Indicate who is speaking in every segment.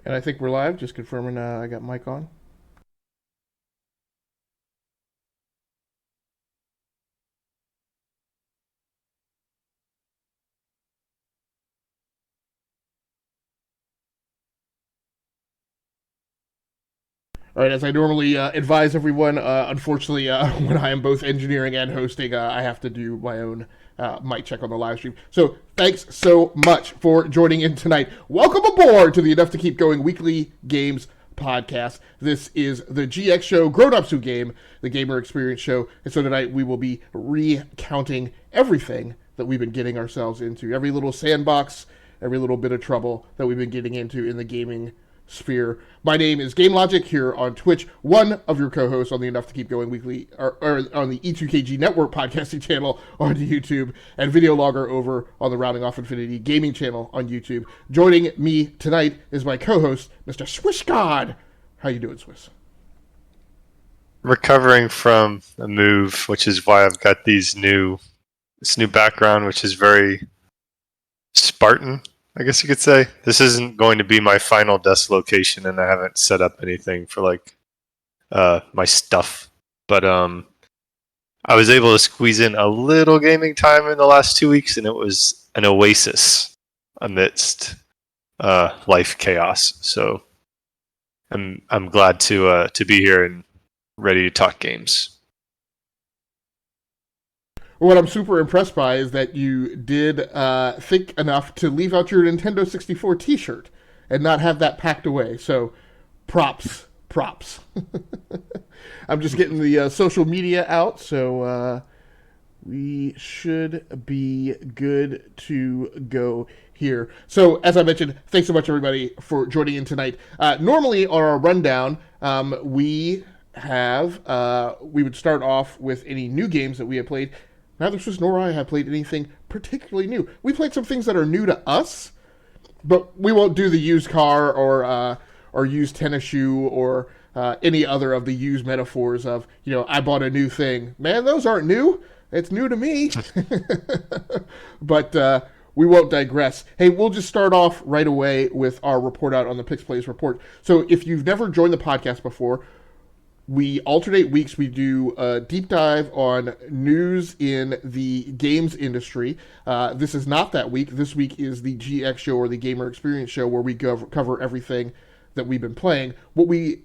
Speaker 1: And I think we're live. Just confirming I got mic on. All right, as I normally advise everyone, unfortunately, when I am both engineering and hosting, I have to do my own mic check on the live stream. So thanks so much for joining in tonight. Welcome aboard to the Enough to Keep Going Weekly Games podcast. This is the GX show, Grown Ups Who Game, the gamer experience show. And so tonight we will be recounting everything that we've been getting ourselves into, every little sandbox, every little bit of trouble that we've been getting into in the gaming sphere. My name is Game Logic here on Twitch, one of your co-hosts on the Enough to Keep Going Weekly, or on the E2KG Network podcasting channel on YouTube, and video logger over on the Rounding Off Infinity gaming channel on YouTube. Joining me tonight is my co-host, Mr. Swiss God. How you doing, Swiss?
Speaker 2: Recovering from a move, which is why I've got this new background, which is very Spartan, I guess you could say. This isn't going to be my final desk location, and I haven't set up anything for my stuff. But I was able to squeeze in a little gaming time in the last 2 weeks, and it was an oasis amidst life chaos. So I'm glad to be here and ready to talk games.
Speaker 1: What I'm super impressed by is that you did think enough to leave out your Nintendo 64 t-shirt and not have that packed away. So, props. I'm just getting the social media out, so we should be good to go here. So, as I mentioned, thanks so much, everybody, for joining in tonight. Normally, on our rundown, we would start off with any new games that we have played. Neither Swiss nor I have played anything particularly new. We played some things that are new to us, but we won't do the used car or used tennis shoe or any other of the used metaphors of, I bought a new thing. Man, those aren't new. It's new to me. But we won't digress. Hey, we'll just start off right away with our report out on the PickZ PlayZ report. So if you've never joined the podcast before, we alternate weeks. We do a deep dive on news in the games industry. This is not that week. This week is the GX show, or the Gamer Experience show, where we cover everything that we've been playing. What we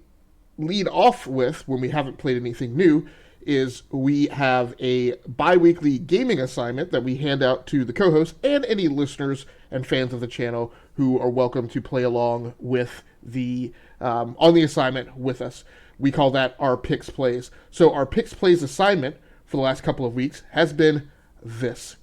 Speaker 1: lead off with, when we haven't played anything new, is we have a bi-weekly gaming assignment that we hand out to the co-hosts and any listeners and fans of the channel who are welcome to play along with on the assignment with us. We call that our PickZ PlayZ. So our PickZ PlayZ assignment for the last couple of weeks has been this.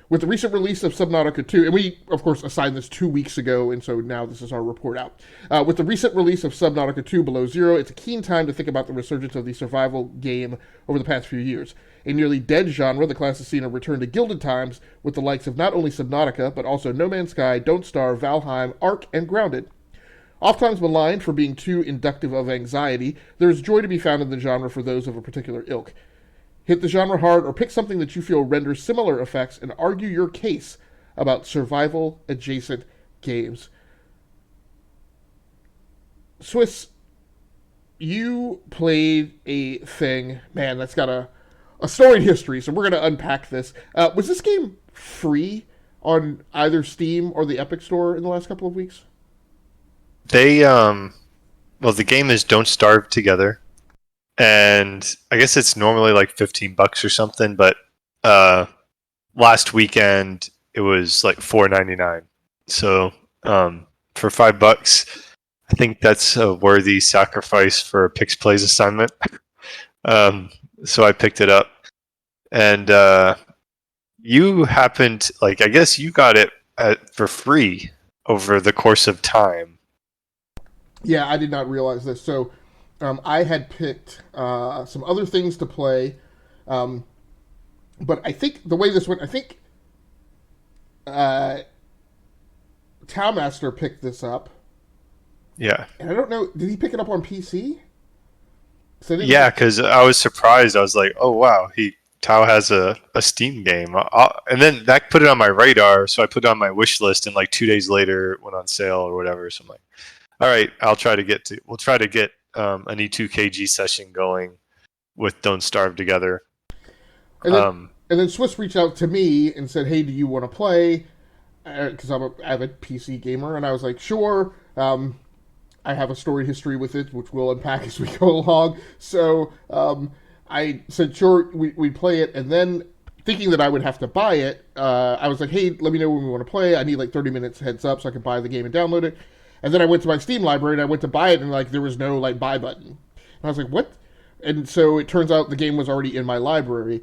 Speaker 1: With the recent release of Subnautica 2, and we, of course, assigned this 2 weeks ago, and so now this is our report out. With the recent release of Subnautica 2 Below Zero, it's a keen time to think about the resurgence of the survival game over the past few years. A nearly dead genre, the class has seen a return to gilded times with the likes of not only Subnautica, but also No Man's Sky, Don't Starve, Valheim, Ark, and Grounded. Oftentimes maligned for being too inductive of anxiety, there is joy to be found in the genre for those of a particular ilk. Hit the genre hard or pick something that you feel renders similar effects and argue your case about survival-adjacent games. Swiss, you played a thing, man, that's got a storied history, so we're going to unpack this. Was this game free on either Steam or the Epic Store in the last couple of weeks?
Speaker 2: The game is Don't Starve Together, and I guess it's normally like $15 or something, but last weekend it was like $4.99. So for $5, I think that's a worthy sacrifice for a PickZ PlayZ assignment. So I picked it up, and you happened, I guess you got it for free over the course of time.
Speaker 1: Yeah, I did not realize this. So I had picked some other things to play, but I think the way this went, I think Towmaster picked this up.
Speaker 2: Yeah.
Speaker 1: And I don't know, did he pick it up on PC?
Speaker 2: Yeah, because I was surprised. I was like, oh, wow, Tao has a Steam game. And then that put it on my radar, so I put it on my wish list, and 2 days later it went on sale or whatever. So I'm like, All right, we'll try to get an E2KG session going with Don't Starve together.
Speaker 1: And then and then Swiss reached out to me and said, "Hey, do you want to play?" Because I'm an avid PC gamer, and I was like, "Sure." I have a story history with it, which we'll unpack as we go along. So I said, "Sure, we'd play it," and then thinking that I would have to buy it, I was like, "Hey, let me know when we want to play. I need like 30 minutes heads up so I can buy the game and download it." And then I went to my Steam library and I went to buy it, and like there was no like buy button. And I was like, "What?" And so it turns out the game was already in my library.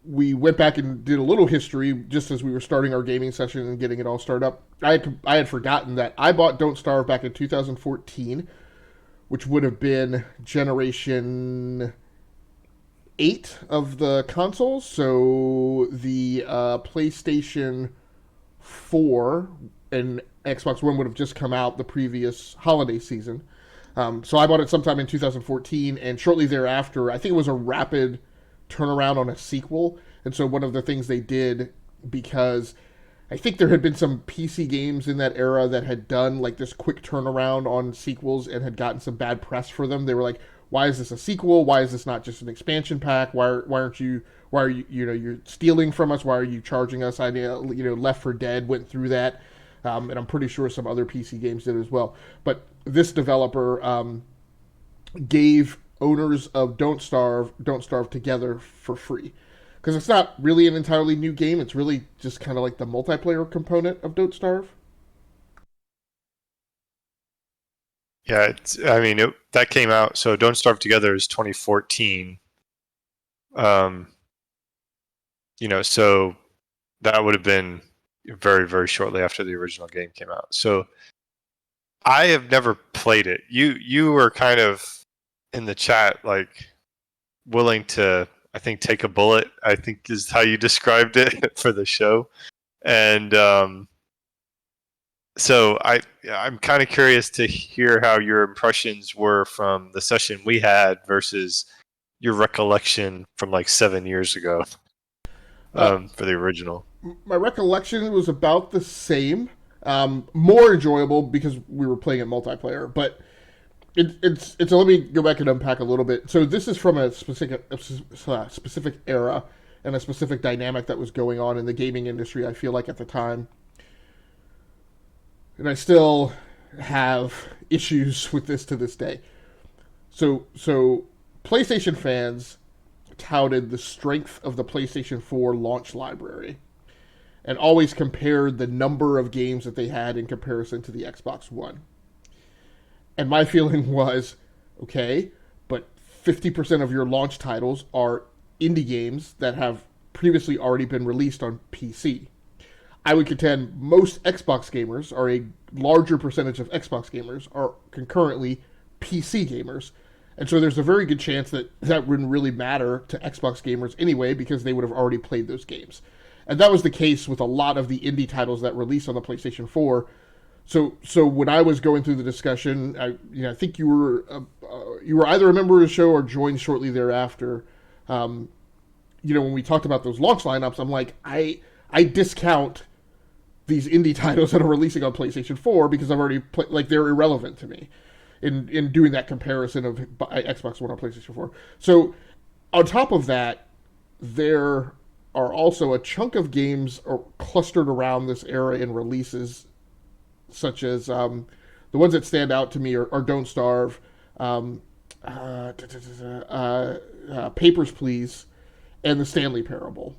Speaker 1: We went back and did a little history just as we were starting our gaming session and getting it all started up. I had forgotten that I bought Don't Starve back in 2014, which would have been generation 8 of the consoles. So the PlayStation 4 and Xbox One would have just come out the previous holiday season. So I bought it sometime in 2014, and shortly thereafter, I think it was a rapid turnaround on a sequel. And so one of the things they did, because I think there had been some PC games in that era that had done like this quick turnaround on sequels and had gotten some bad press for them. They were like, "Why is this a sequel? Why is this not just an expansion pack? Why are you you're stealing from us? Why are you charging us?" Left 4 Dead went through that, and I'm pretty sure some other PC games did as well. But this developer gave owners of Don't Starve Together for free, because it's not really an entirely new game. It's really just kind of like the multiplayer component of Don't Starve.
Speaker 2: Yeah, that came out. So Don't Starve Together is 2014. So that would have been very, very shortly after the original game came out. So I have never played it. You were kind of in the chat, like willing to, I think, take a bullet, I think is how you described it for the show. And so I'm kind of curious to hear how your impressions were from the session we had versus your recollection from like 7 years ago for the original.
Speaker 1: My recollection was about the same. More enjoyable because we were playing it multiplayer, but it's let me go back and unpack a little bit. So this is from a specific era and a specific dynamic that was going on in the gaming industry, I feel like, at the time. And I still have issues with this to this day. So PlayStation fans touted the strength of the PlayStation 4 launch library and always compared the number of games that they had in comparison to the Xbox One. And my feeling was, okay, but 50% of your launch titles are indie games that have previously already been released on PC. I would contend most Xbox gamers, or a larger percentage of Xbox gamers, are concurrently PC gamers. And so there's a very good chance that that wouldn't really matter to Xbox gamers anyway, because they would have already played those games. And that was the case with a lot of the indie titles that released on the PlayStation 4. So when I was going through the discussion, I think you were either a member of the show or joined shortly thereafter. When we talked about those launch lineups, I'm like, I discount these indie titles that are releasing on PlayStation 4 because I've already played, like, they're irrelevant to me in doing that comparison of Xbox One on PlayStation 4. So on top of that, there are also a chunk of games are clustered around this era in releases, such as the ones that stand out to me are Don't Starve, Papers, Please, and the Stanley Parable,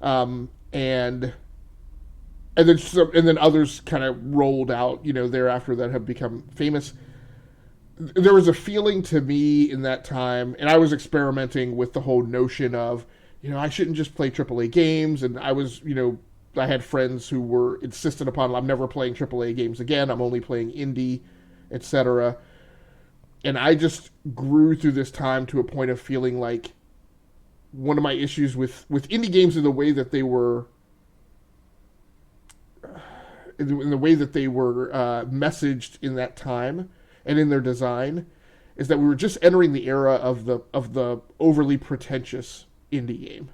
Speaker 1: and then others kind of rolled out, thereafter that have become famous. There was a feeling to me in that time, and I was experimenting with the whole notion of, I shouldn't just play AAA games, and I was, I had friends who were insistent upon, I'm never playing AAA games again, I'm only playing indie, etc. And I just grew through this time to a point of feeling like one of my issues with indie games in the way that they were messaged in that time and in their design is that we were just entering the era of the overly pretentious indie game.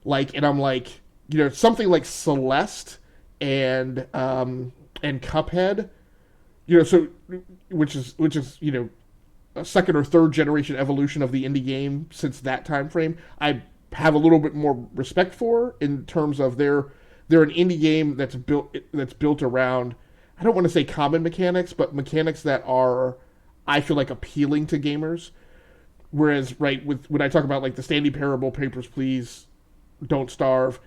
Speaker 1: And I'm like, something like Celeste and Cuphead So which is a second or third generation evolution of the indie game since that time frame. I have a little bit more respect for in terms of they're an indie game that's built around, I don't want to say common mechanics, but mechanics that are, I feel like, appealing to gamers. Whereas, right, with when I talk about like the Standing Parable, Papers, Please, Don't Starve,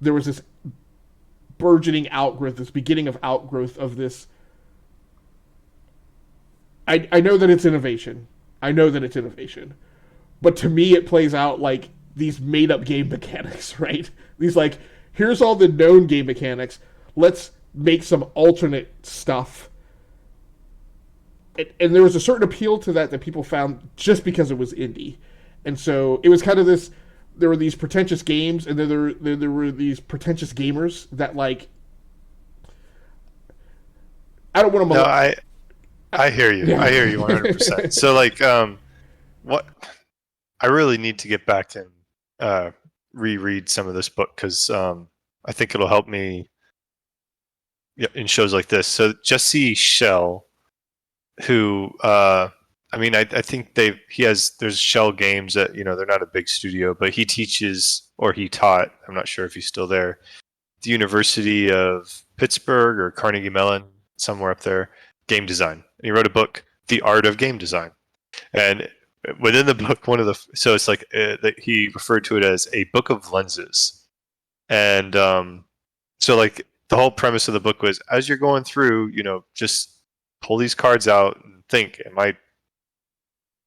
Speaker 1: there was this burgeoning outgrowth, this beginning of outgrowth of this. I know that it's innovation. I know that it's innovation. But to me, it plays out like these made up game mechanics, right? These, like, here's all the known game mechanics. Let's make some alternate stuff. And there was a certain appeal to that people found just because it was indie. And so it was kind of this. There were these pretentious games, and then there were these pretentious gamers that, like, I don't want to.
Speaker 2: No, I hear you.
Speaker 1: Yeah.
Speaker 2: I hear you 100%. So like, what I really need to get back and reread some of this book because I think it'll help me in shows like this. So Jesse Shell, who I think there's Shell Games that they're not a big studio, but he teaches or he taught. I'm not sure if he's still there. The University of Pittsburgh or Carnegie Mellon, somewhere up there, game design. And he wrote a book, The Art of Game Design. And within the book, so it's like that he referred to it as a book of lenses. And so like the whole premise of the book was, as you're going through, just pull these cards out and think, am I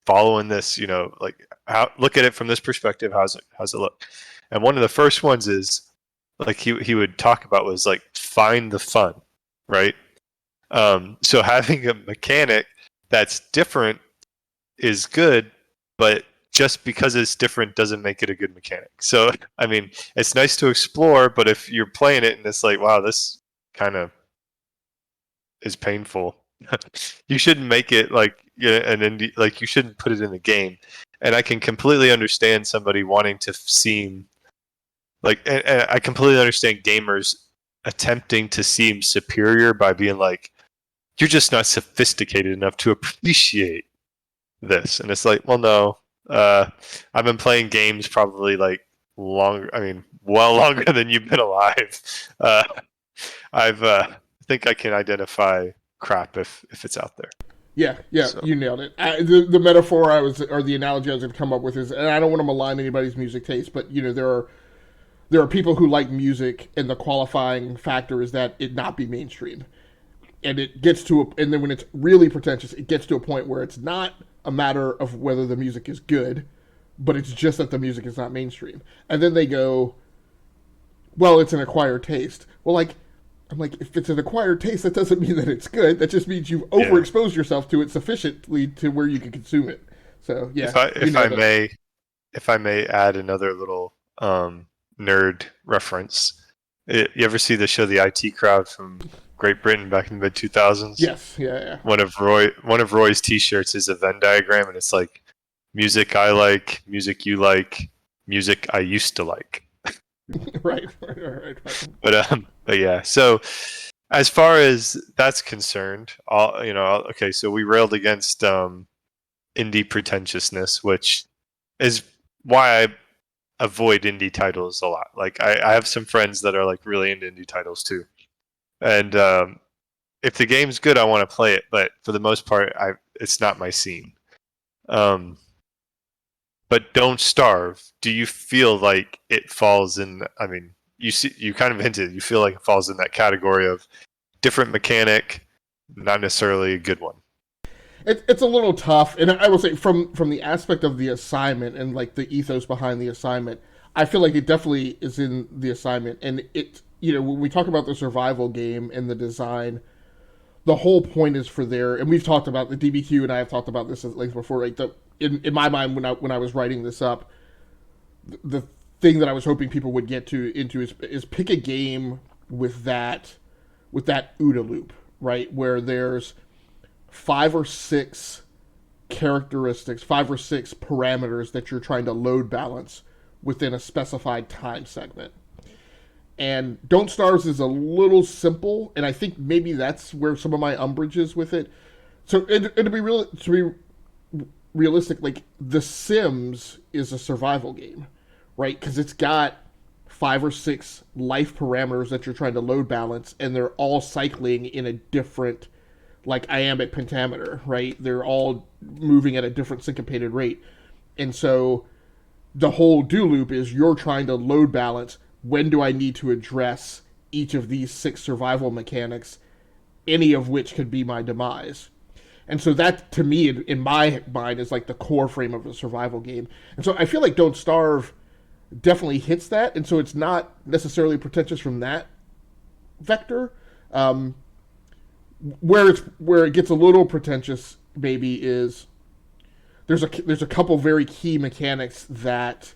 Speaker 2: following this? Like look at it from this perspective. How's it look? And one of the first ones is like he would talk about was like find the fun, right? So having a mechanic that's different is good, but just because it's different doesn't make it a good mechanic. So, I mean, it's nice to explore, but if you're playing it and it's like, wow, this kind of is painful, you shouldn't make it like an indie, like you shouldn't put it in the game. And I can completely understand somebody wanting to seem like, and I completely understand gamers attempting to seem superior by being like, you're just not sophisticated enough to appreciate this. And it's like, well, no, I've been playing games probably like well longer than you've been alive. I think I can identify crap if it's out there.
Speaker 1: Yeah,
Speaker 2: So.
Speaker 1: you nailed it. The metaphor or the analogy I was going to come up with is, and I don't want to malign anybody's music taste, but there are people who like music, and the qualifying factor is that it not be mainstream. And it gets and then when it's really pretentious, it gets to a point where it's not a matter of whether the music is good, but it's just that the music is not mainstream. And then they go, well, it's an acquired taste. Well, I'm like, if it's an acquired taste, that doesn't mean that it's good. That just means you've overexposed yourself to it sufficiently to where you can consume it. So yeah.
Speaker 2: If I may add another little nerd reference, you ever see the show The IT Crowd from Great Britain back in the mid 2000s?
Speaker 1: Yes, yeah.
Speaker 2: One of Roy's T-shirts is a Venn diagram, and it's like music I like, music you like, music I used to like.
Speaker 1: Right.
Speaker 2: But yeah. So as far as that's concerned, okay. So we railed against indie pretentiousness, which is why I avoid indie titles a lot. Like I have some friends that are like really into indie titles too, and if the game's good, I want to play it. But for the most part, it's not my scene. But Don't Starve, do you feel like it falls in? I mean, you kind of hinted. You feel like it falls in that category of different mechanic, not necessarily a good one.
Speaker 1: It's a little tough, and I will say from the aspect of the assignment and like the ethos behind the assignment, I feel like it definitely is in the assignment. And when we talk about the survival game and the design, the whole point is for there. And we've talked about the DBQ, and I have talked about this at length before. Like in my mind, when I was writing this up, the thing that I was hoping people would get into is pick a game with that OODA-loop, right, where there's 5 or 6 characteristics, 5 or 6 parameters that you're trying to load balance within a specified time segment. And Don't Starve is a little simple, and I think maybe that's where some of my umbrage is with it. So to be realistic, like The Sims is a survival game, right? Because it's got 5 or 6 life parameters that you're trying to load balance, and they're all cycling in a different, like, iambic pentameter, right? They're all moving at a different syncopated rate, and so the whole do loop is you're trying to load balance. When do I need to address each of these 6 survival mechanics, any of which could be my demise? And so that, to me, in my mind, is like the core frame of a survival game. And so I feel like Don't Starve definitely hits that, and so it's not necessarily pretentious from that vector. Um, where it gets a little pretentious, maybe, is there's a couple very key mechanics that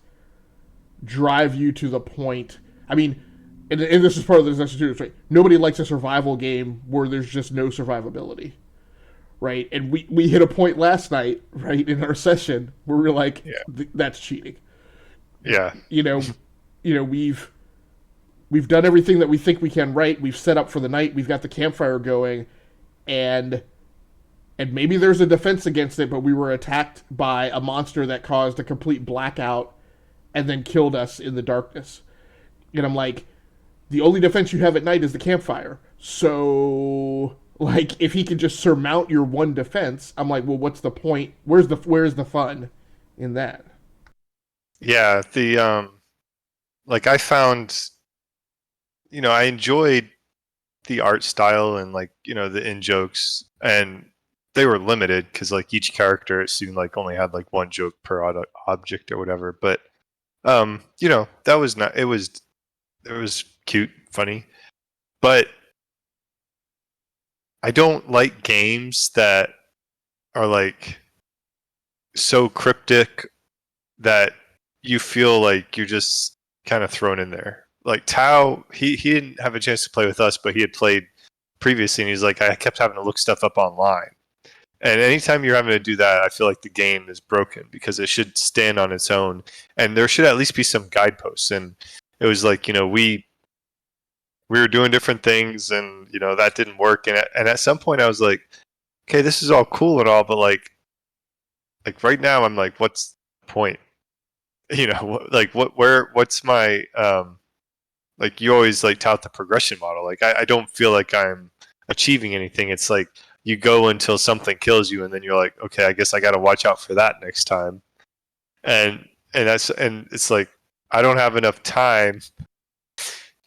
Speaker 1: drive you to the point. I mean, and this is part of the discussion too. Right? Nobody likes a survival game where there's just no survivability, right? And we hit a point last night, right, in our session where we were like, that's cheating.
Speaker 2: Yeah.
Speaker 1: You know, we've done everything that we think we can right. We've set up for the night. We've got the campfire going, and maybe there's a defense against it, but we were attacked by a monster that caused a complete blackout and then killed us in the darkness. And I'm like, the only defense you have at night is the campfire. So, like, if he can just surmount your one defense, I'm like, well, what's the point? Where's the fun in that?
Speaker 2: Yeah, the like I found, I enjoyed the art style and, like, the in jokes, and they were limited because, like, each character, it seemed like, only had like one joke per object or whatever. But that was not, it was cute, funny. But I don't like games that are, like, so cryptic that you feel like you're just kind of thrown in there. Like Tao, he didn't have a chance to play with us, but he had played previously, and he's like, I kept having to look stuff up online. And anytime you're having to do that, I feel like the game is broken, because it should stand on its own, and there should at least be some guideposts. And it was like, we were doing different things, and that didn't work. And at some point, I was like, okay, this is all cool and all, but like right now, I'm like, what's the point? Like what's my like, you always like tout the progression model. Like, I don't feel like I'm achieving anything. It's like you go until something kills you, and then you're like, okay, I guess I got to watch out for that next time. And it's like, I don't have enough time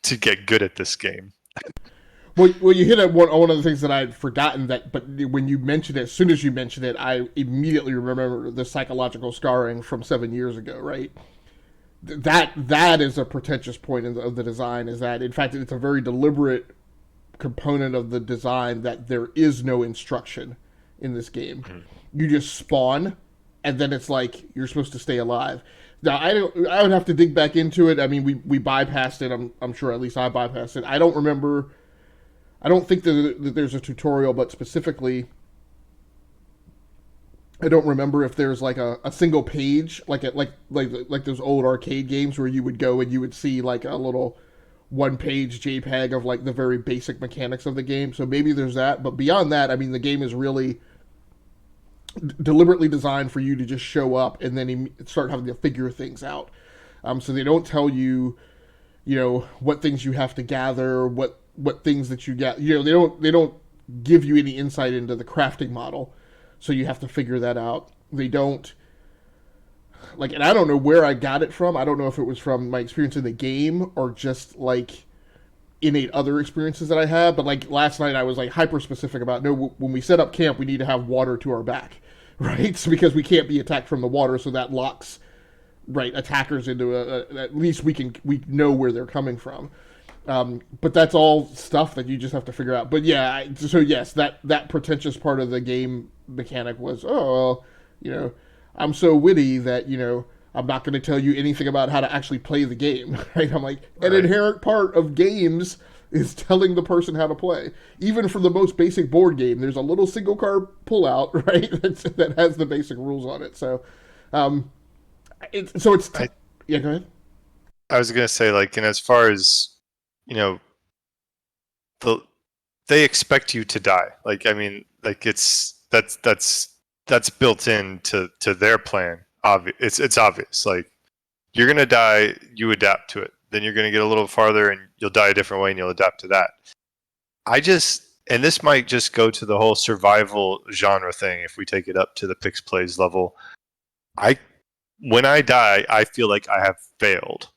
Speaker 2: to get good at this game.
Speaker 1: Well, you hit at one of the things that I'd forgotten, but when you mentioned it, as soon as you mentioned it, I immediately remember the psychological scarring from 7 years ago, right? That is a pretentious point of the design, is that, in fact, it's a very deliberate component of the design that there is no instruction in this game. Mm-hmm. You just spawn, and then it's like you're supposed to stay alive. Now, I would have to dig back into it. I mean, we bypassed it. I'm sure, at least I bypassed it. I don't remember. I don't think that there's a tutorial, but specifically, I don't remember if there's like a single page, like those old arcade games where you would go and you would see like a little one-page JPEG of like the very basic mechanics of the game. So maybe there's that, but beyond that, I mean, the game is really deliberately designed for you to just show up and then start having to figure things out. So they don't tell you, what things you have to gather, what things that you get. They don't give you any insight into the crafting model, so you have to figure that out. They don't, like, and I don't know where I got it from. I don't know if it was from my experience in the game or just like innate other experiences that I had. But like last night, I was like hyper specific about, no, when we set up camp, we need to have water to our back, right? So because we can't be attacked from the water, so that locks, right, attackers into at least we know where they're coming from. But that's all stuff that you just have to figure out. But yeah, so yes, that pretentious part of the game mechanic was, I'm so witty that, I'm not going to tell you anything about how to actually play the game, right? I'm like, an inherent part of games is telling the person how to play. Even for the most basic board game, there's a little single card pullout, right, that has the basic rules on it. So, yeah, go ahead.
Speaker 2: I was going to say, like, and as far as you know, the they expect you to die. Like, I mean, like that's built into their plan. It's obvious. Like, you're gonna die, you adapt to it. Then you're gonna get a little farther, and you'll die a different way, and you'll adapt to that. And this might just go to the whole survival genre thing. If we take it up to the PickZ PlayZ level, I when I die, I feel like I have failed,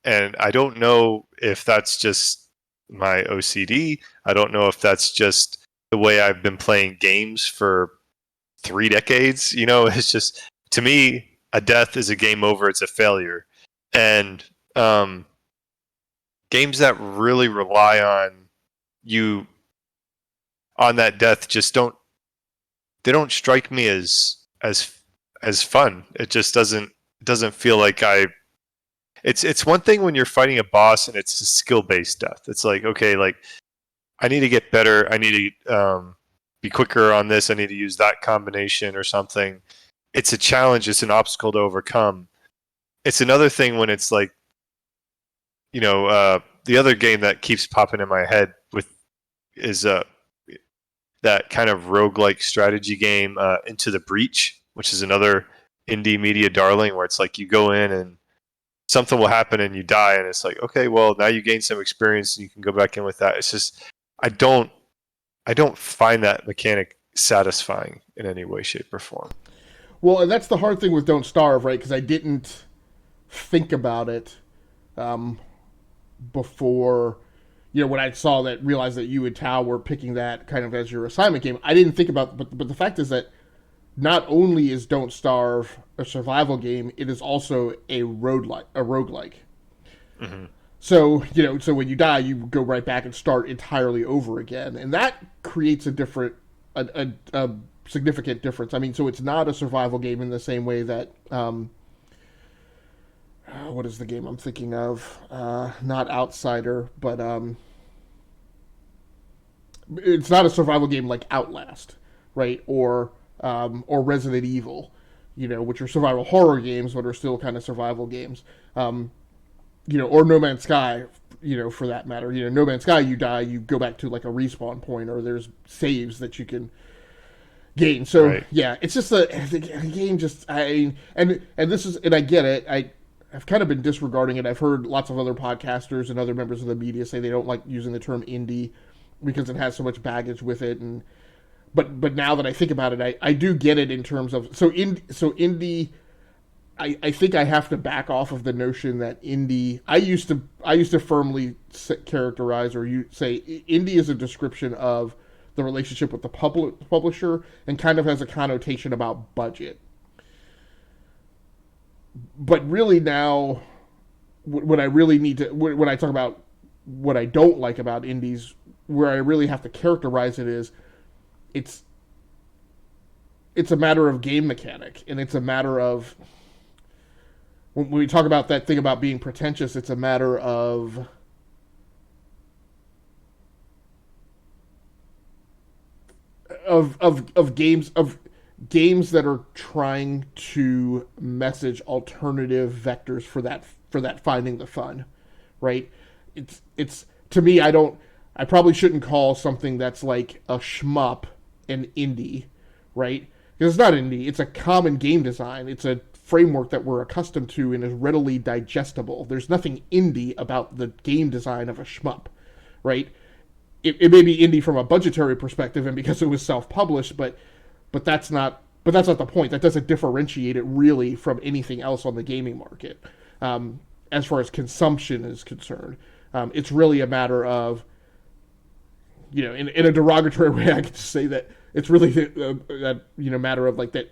Speaker 2: and I don't know if that's just my OCD. I don't know if that's just the way I've been playing games for 3 decades. It's just, to me, a death is a game over. It's a failure, and games that really rely on you on that death just don't strike me as fun. It just doesn't feel like it's one thing when you're fighting a boss and it's a skill-based death. It's like, okay, like, I need to get better. I need to be quicker on this. I need to use that combination or something. It's a challenge. It's an obstacle to overcome. It's another thing when it's like, the other game that keeps popping in my head is that kind of roguelike strategy game, Into the Breach, which is another indie media darling, where it's like you go in and something will happen and you die, and it's like, okay, well, now you gain some experience and you can go back in with that. It's just, I don't find that mechanic satisfying in any way, shape, or form.
Speaker 1: Well, and that's the hard thing with Don't Starve, right? Because I didn't think about it before, when I realized that you and Tao were picking that kind of as your assignment game. I didn't think about, but the fact is that not only is Don't Starve a survival game, it is also a roguelike.
Speaker 2: Mm-hmm.
Speaker 1: So, so when you die, you go right back and start entirely over again. And that creates a significant difference. I mean, so it's not a survival game in the same way that, what is the game I'm thinking of? Not Outsider, but it's not a survival game like Outlast, right? Or Resident Evil, which are survival horror games, but are still kind of survival games. Or No Man's Sky, for that matter. No Man's Sky, you die, you go back to like a respawn point, or there's saves that you can gain. So
Speaker 2: Right.
Speaker 1: yeah, it's just a game. And this is, and I get it. I've kind of been disregarding it. I've heard lots of other podcasters and other members of the media say they don't like using the term indie because it has so much baggage with it. And but now that I think about it, I do get it in terms of indie. I think I have to back off of the notion that indie. I used to firmly characterize, or you say, indie is a description of the relationship with the publisher, and kind of has a connotation about budget. But really now, what I really need to, when I talk about what I don't like about indies, where I really have to characterize it is, it's a matter of game mechanic, and it's a matter of, when we talk about that thing about being pretentious, it's a matter of games that are trying to message alternative vectors for that finding the fun, right? It's to me, I probably shouldn't call something that's like a shmup an indie, right? Because it's not indie. It's a common game design. It's a framework that we're accustomed to and is readily digestible. There's nothing indie about the game design of a shmup, right? It may be indie from a budgetary perspective and because it was self-published, but that's not the point. That doesn't differentiate it really from anything else on the gaming market, as far as consumption is concerned. It's really a matter of, in a derogatory way, I could say that it's really that matter of like that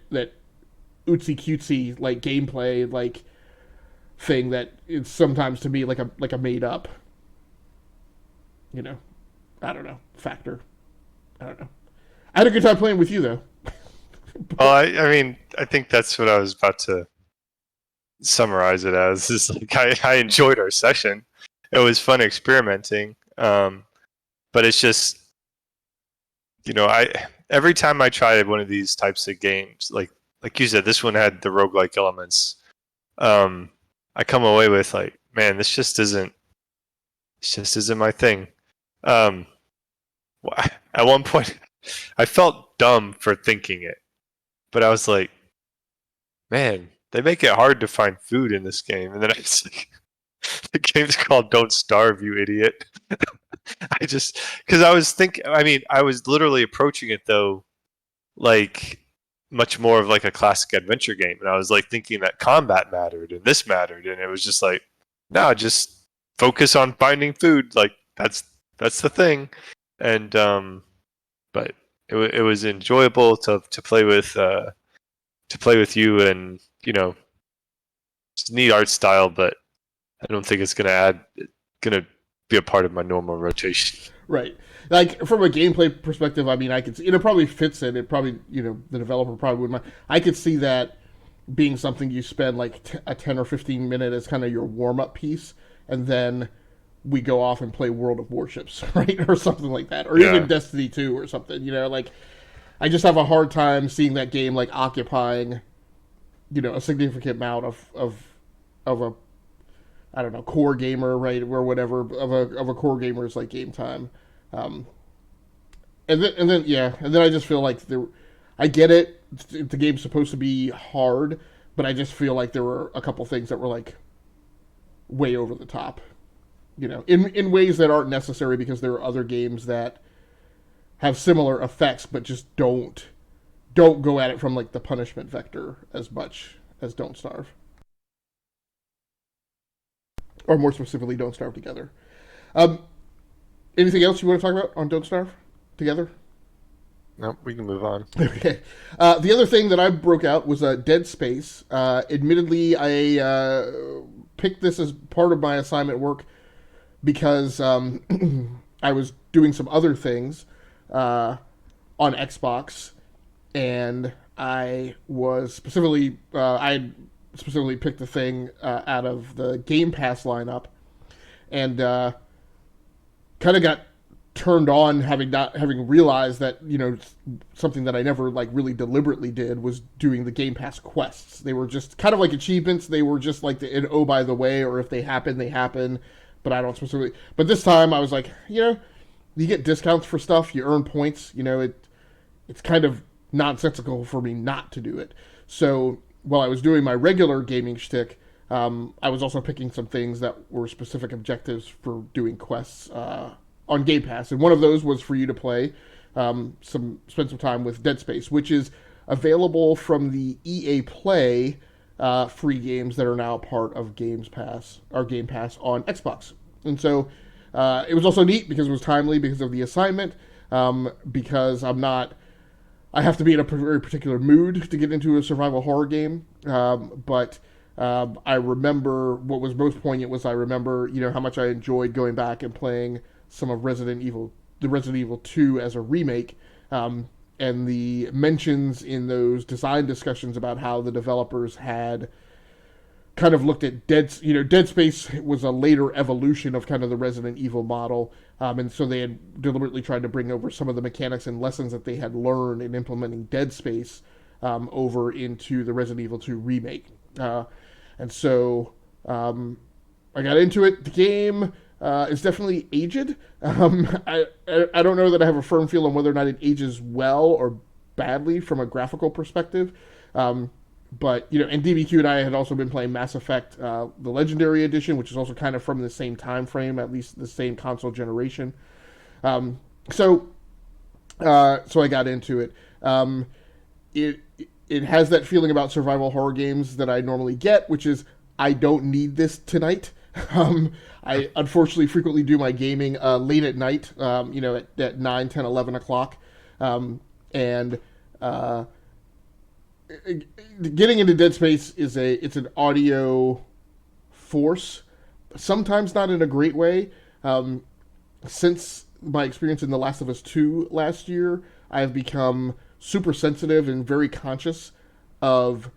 Speaker 1: ootsy cutesy like gameplay like thing that it's sometimes to me like a made up, I don't know, factor. I don't know. I had a good time playing with you though.
Speaker 2: Well, I mean, I think that's what I was about to summarize it as. Is like, I enjoyed our session. It was fun experimenting. But it's just, every time I try one of these types of games, like you said, this one had the roguelike elements. I come away with like, man, this just isn't It just isn't my thing. Um, at one point, I felt dumb for thinking it, but I was like, man, they make it hard to find food in this game. And then I was like, the game's called Don't Starve, you idiot. Because I was thinking, I mean, I was literally approaching it though, like much more of like a classic adventure game. And I was like thinking that combat mattered and this mattered. And it was just like, no, just focus on finding food. Like that's the thing. And, but it was enjoyable to play with you, and it's a neat art style, but I don't think it's gonna be a part of my normal rotation.
Speaker 1: Right. Like from a gameplay perspective, I mean, I could see, it probably fits in. It probably, the developer probably wouldn't mind. I could see that being something you spend like a 10 or 15 minute as kind of your warm up piece, and then we go off and play World of Warships, right, or something like that, or even Destiny 2 or something. Like I just have a hard time seeing that game like occupying, a significant amount of a, I don't know, core gamer, right, or whatever, of a core gamer's like game time. Um, and then I just feel like I get it. The game's supposed to be hard, but I just feel like there were a couple things that were like way over the top, in ways that aren't necessary, because there are other games that have similar effects, but just don't go at it from like the punishment vector as much as Don't Starve, or more specifically, Don't Starve Together. Um, Anything else you want to talk about on Don't Starve Together?
Speaker 2: No, we can move on.
Speaker 1: Okay. The other thing that I broke out was Dead Space. Admittedly, I picked this as part of my assignment work because I was doing some other things on Xbox, and I specifically picked the thing out of the Game Pass lineup, and kind of got turned on having realized that something that I never like really deliberately did was doing the Game Pass quests. They were just kind of like achievements. They were just like by the way, or if they happen, they happen. But I don't specifically. But this time I was like, you get discounts for stuff, you earn points. It's kind of nonsensical for me not to do it. So while I was doing my regular gaming shtick, I was also picking some things that were specific objectives for doing quests on Game Pass, and one of those was for you to play spend some time with Dead Space, which is available from the EA Play free games that are now part of Game Pass on Xbox. And so it was also neat because it was timely because of the assignment, because I have to be in a very particular mood to get into a survival horror game, but I remember what was most poignant was I remember, how much I enjoyed going back and playing some of the Resident Evil 2 as a remake, and the mentions in those design discussions about how the developers had kind of looked at Dead Space was a later evolution of kind of the Resident Evil model, and so they had deliberately tried to bring over some of the mechanics and lessons that they had learned in implementing Dead Space over into the Resident Evil 2 remake. And so I got into it. The game is definitely aged. I don't know that I have a firm feel on whether or not it ages well or badly from a graphical perspective. But, and DBQ and I had also been playing Mass Effect, the Legendary Edition, which is also kind of from the same time frame, at least the same console generation. So I got into it. It has that feeling about survival horror games that I normally get, which is I don't need this tonight. I unfortunately frequently do my gaming late at night, at 9, 10, 11 o'clock. And getting into Dead Space it's an audio force, sometimes not in a great way. Since my experience in The Last of Us 2 last year, I have become super sensitive and very conscious of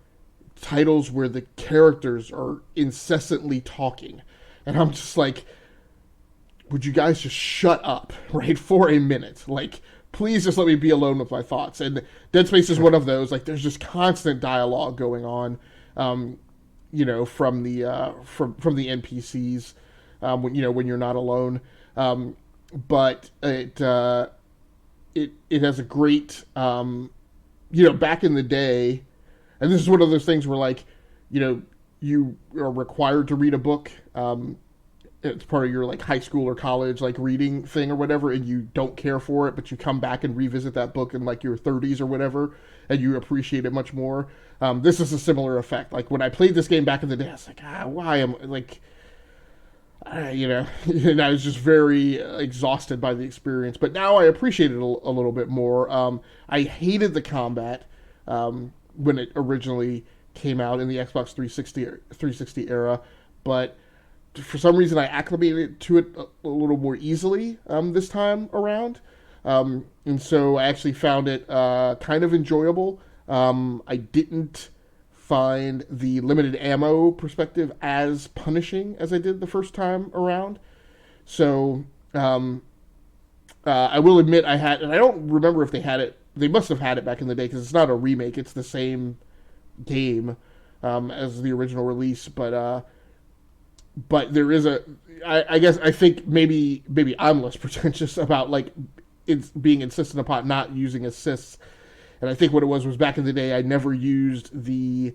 Speaker 1: titles where the characters are incessantly talking. And I'm just like, would you guys just shut up, right, for a minute? Like, please just let me be alone with my thoughts. And Dead Space is one of those. Like, there's just constant dialogue going on, from the NPCs. when you're not alone. But it has a great back in the day, and this is one of those things where like you are required to read a book. It's part of your like high school or college like reading thing or whatever, and you don't care for it, but you come back and revisit that book in like your 30s or whatever, and you appreciate it much more. This is a similar effect. Like when I played this game back in the day, I was like, why am like, and I was just very exhausted by the experience. But now I appreciate it a little bit more. I hated the combat when it originally came out in the Xbox 360 era, but for some reason I acclimated to it a little more easily this time around, and so I actually found it kind of enjoyable. I didn't find the limited ammo perspective as punishing as I did the first time around. So I will admit I had, and I don't remember if they had it. They must have had it back in the day because it's not a remake; it's the same game as the original release, but there is I guess I think maybe I'm less pretentious about like it's being insistent upon not using assists, and I think what it was back in the day I never used the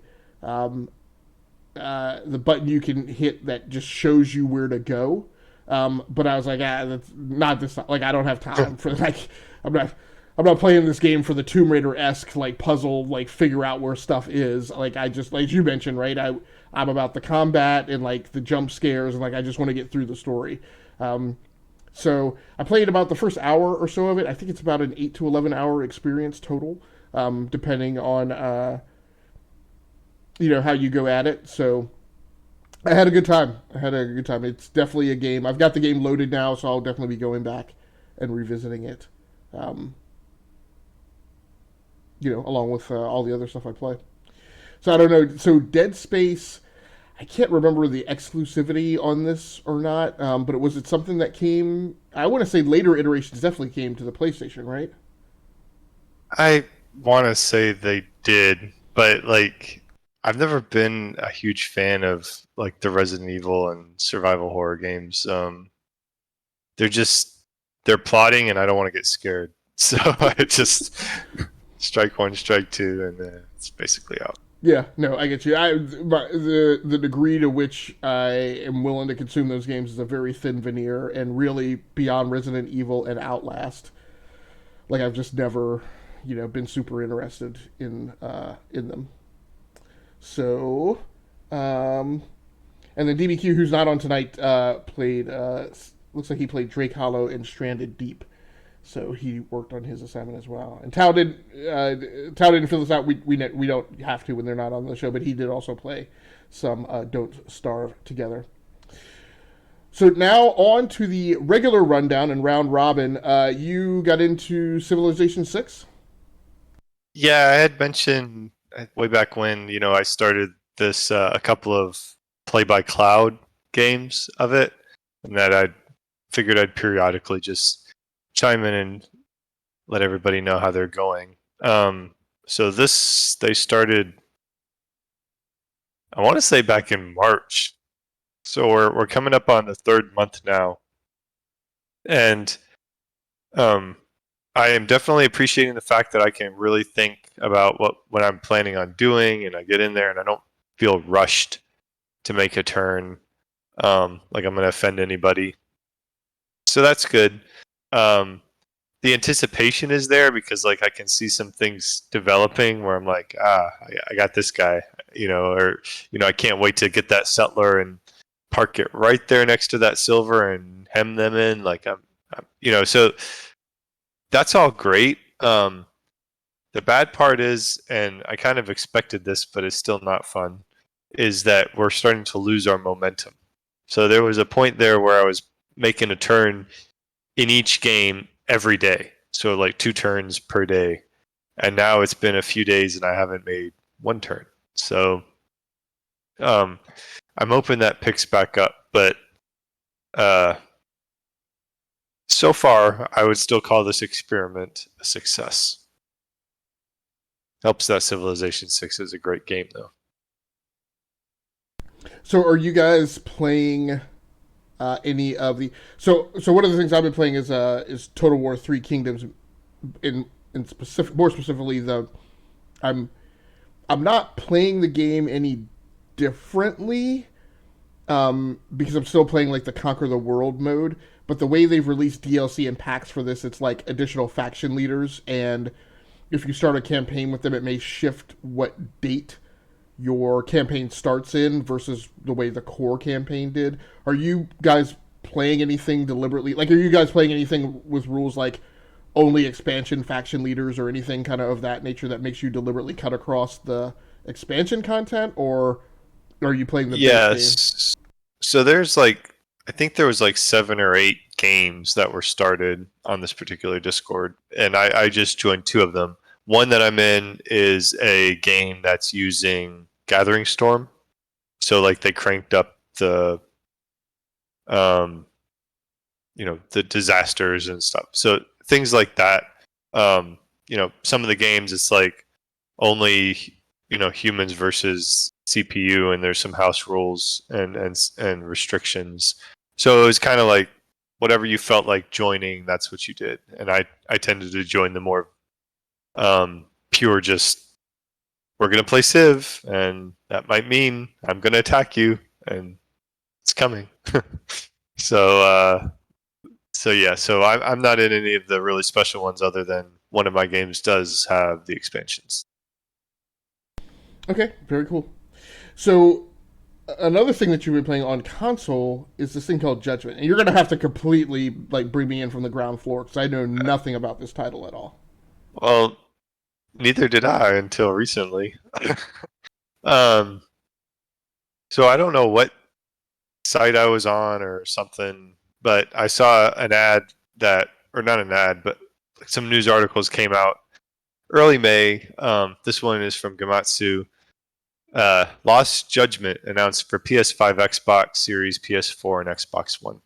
Speaker 1: button you can hit that just shows you where to go. But I was like, that's not this. Like, I don't have time for like, I'm not playing this game for the Tomb Raider esque like puzzle, like figure out where stuff is. Like, I just like you mentioned, right? I'm about the combat and like the jump scares, and like I just want to get through the story. So I played about the first hour or so of it. I think it's about an 8 to 11 hour experience total, depending on how you go at it. So I had a good time. It's definitely a game. I've got the game loaded now, so I'll definitely be going back and revisiting it. Along with all the other stuff I play. So I don't know. So Dead Space, I can't remember the exclusivity on this or not, but was it something that came? I want to say later iterations definitely came to the PlayStation, right?
Speaker 2: I want to say they did, but like I've never been a huge fan of like the Resident Evil and survival horror games. They're just they're plotting, and I don't want to get scared, so I just strike one, strike two, and it's basically out.
Speaker 1: Yeah, no, I get you. The degree to which I am willing to consume those games is a very thin veneer, and really beyond Resident Evil and Outlast, like I've just never, been super interested in them. So, and then DBQ, who's not on tonight, played. Looks like he played Drake Hollow and Stranded Deep. So he worked on his assignment as well. And Tao didn't fill this out. We don't have to when they're not on the show, but he did also play some Don't Starve Together. So now on to the regular rundown and round robin. You got into Civilization 6?
Speaker 2: Yeah, I had mentioned way back when I started this a couple of play by cloud games of it, and that I figured I'd periodically just chime in and let everybody know how they're going. So they started, I want to say back in March. So we're coming up on the third month now, and I am definitely appreciating the fact that I can really think about what I'm planning on doing, and I get in there and I don't feel rushed to make a turn, like I'm going to offend anybody. So that's good. The anticipation is there because like I can see some things developing where I'm like, I got this guy, or I can't wait to get that settler and park it right there next to that silver and hem them in. Like so that's all great. The bad part is, and I kind of expected this, but it's still not fun, is that we're starting to lose our momentum. So there was a point there where I was making a turn in each game every day. So like 2 turns per day. And now it's been a few days and I haven't made 1 turn. So I'm hoping that picks back up. But so far, I would still call this experiment a success. Helps that Civilization 6 is a great game, though.
Speaker 1: So are you guys playing any of the so one of the things I've been playing is Total War Three Kingdoms. In specific, more specifically, the I'm I'm not playing the game any differently because I'm still playing like the Conquer the World mode. But the way they've released DLC and packs for this, it's like additional faction leaders, and if you start a campaign with them, it may shift what date your campaign starts in versus the way the core campaign did. Are you guys playing anything deliberately? Like, are you guys playing anything with rules like only expansion faction leaders or anything kind of that nature that makes you deliberately cut across the expansion content, or are you playing the base game?
Speaker 2: Yes. So there's like, I think there was like 7 or 8 games that were started on this particular Discord, and I just joined 2 of them. One that I'm in is a game that's using Gathering Storm. So like they cranked up um, the disasters and stuff. So things like that. Some of the games it's like only humans versus CPU, and there's some house rules and restrictions. So it was kind of like whatever you felt like joining, that's what you did. And I tended to join the more pure, just we're gonna play Civ, and that might mean I'm gonna attack you, and it's coming. so I'm not in any of the really special ones, other than one of my games does have the expansions.
Speaker 1: Okay, very cool. So another thing that you've been playing on console is this thing called Judgment, and you're gonna have to completely like bring me in from the ground floor because I know nothing about this title at all.
Speaker 2: Well, neither did I until recently. um, so I don't know what site I was on or something, but I saw an ad or not an ad, but some news articles came out early May. This one is from Gamatsu. Lost Judgment announced for PS5, Xbox Series, PS4, and Xbox One.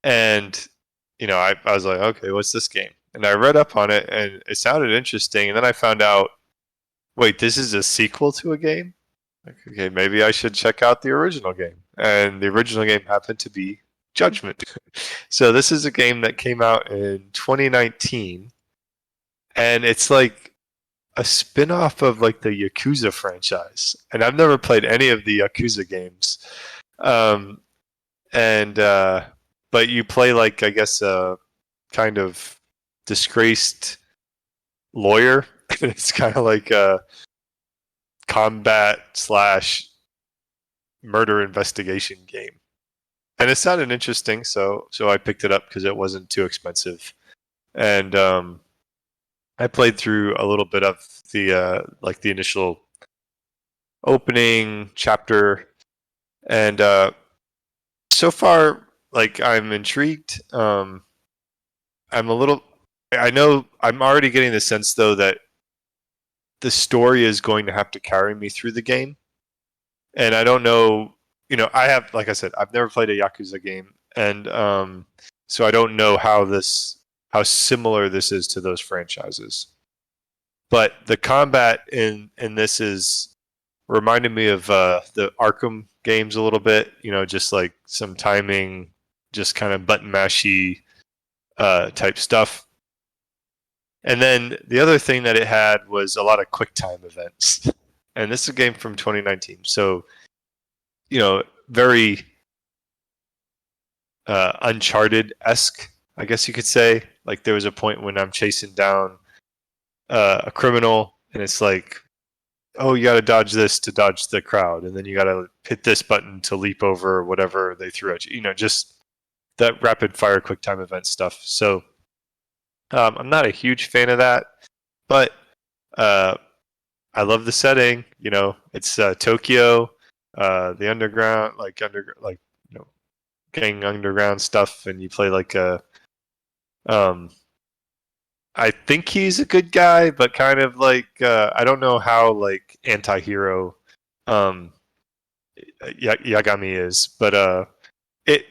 Speaker 2: And I was like, okay, what's this game? And I read up on it, and it sounded interesting. And then I found out, wait, this is a sequel to a game? Like, okay, maybe I should check out the original game. And the original game happened to be Judgment. So this is a game that came out in 2019, and it's like a spin-off of like the Yakuza franchise. And I've never played any of the Yakuza games. Um, and But you play like, I guess, a kind of disgraced lawyer. It's kind of like a combat slash murder investigation game, and it sounded interesting, so I picked it up because it wasn't too expensive. And I played through a little bit of the initial opening chapter, and so far, like, I'm intrigued. I'm a little. I know I'm already getting the sense though that the story is going to have to carry me through the game, and I don't know. I have, like I said, I've never played a Yakuza game, and so I don't know how similar this is to those franchises. But the combat in this is reminded me of the Arkham games a little bit. Just like some timing, just kind of button mashy type stuff. And then the other thing that it had was a lot of quick time events. And this is a game from 2019, so very Uncharted-esque, I guess you could say. Like, there was a point when I'm chasing down a criminal, and it's like, oh, you got to dodge this to dodge the crowd, and then you got to hit this button to leap over whatever they threw at you. Just that rapid fire, quick time event stuff. So I'm not a huge fan of that, but I love the setting. It's Tokyo, the underground, gang underground stuff, and you play like I think he's a good guy, but kind of like I don't know how like anti-hero Yagami is, but it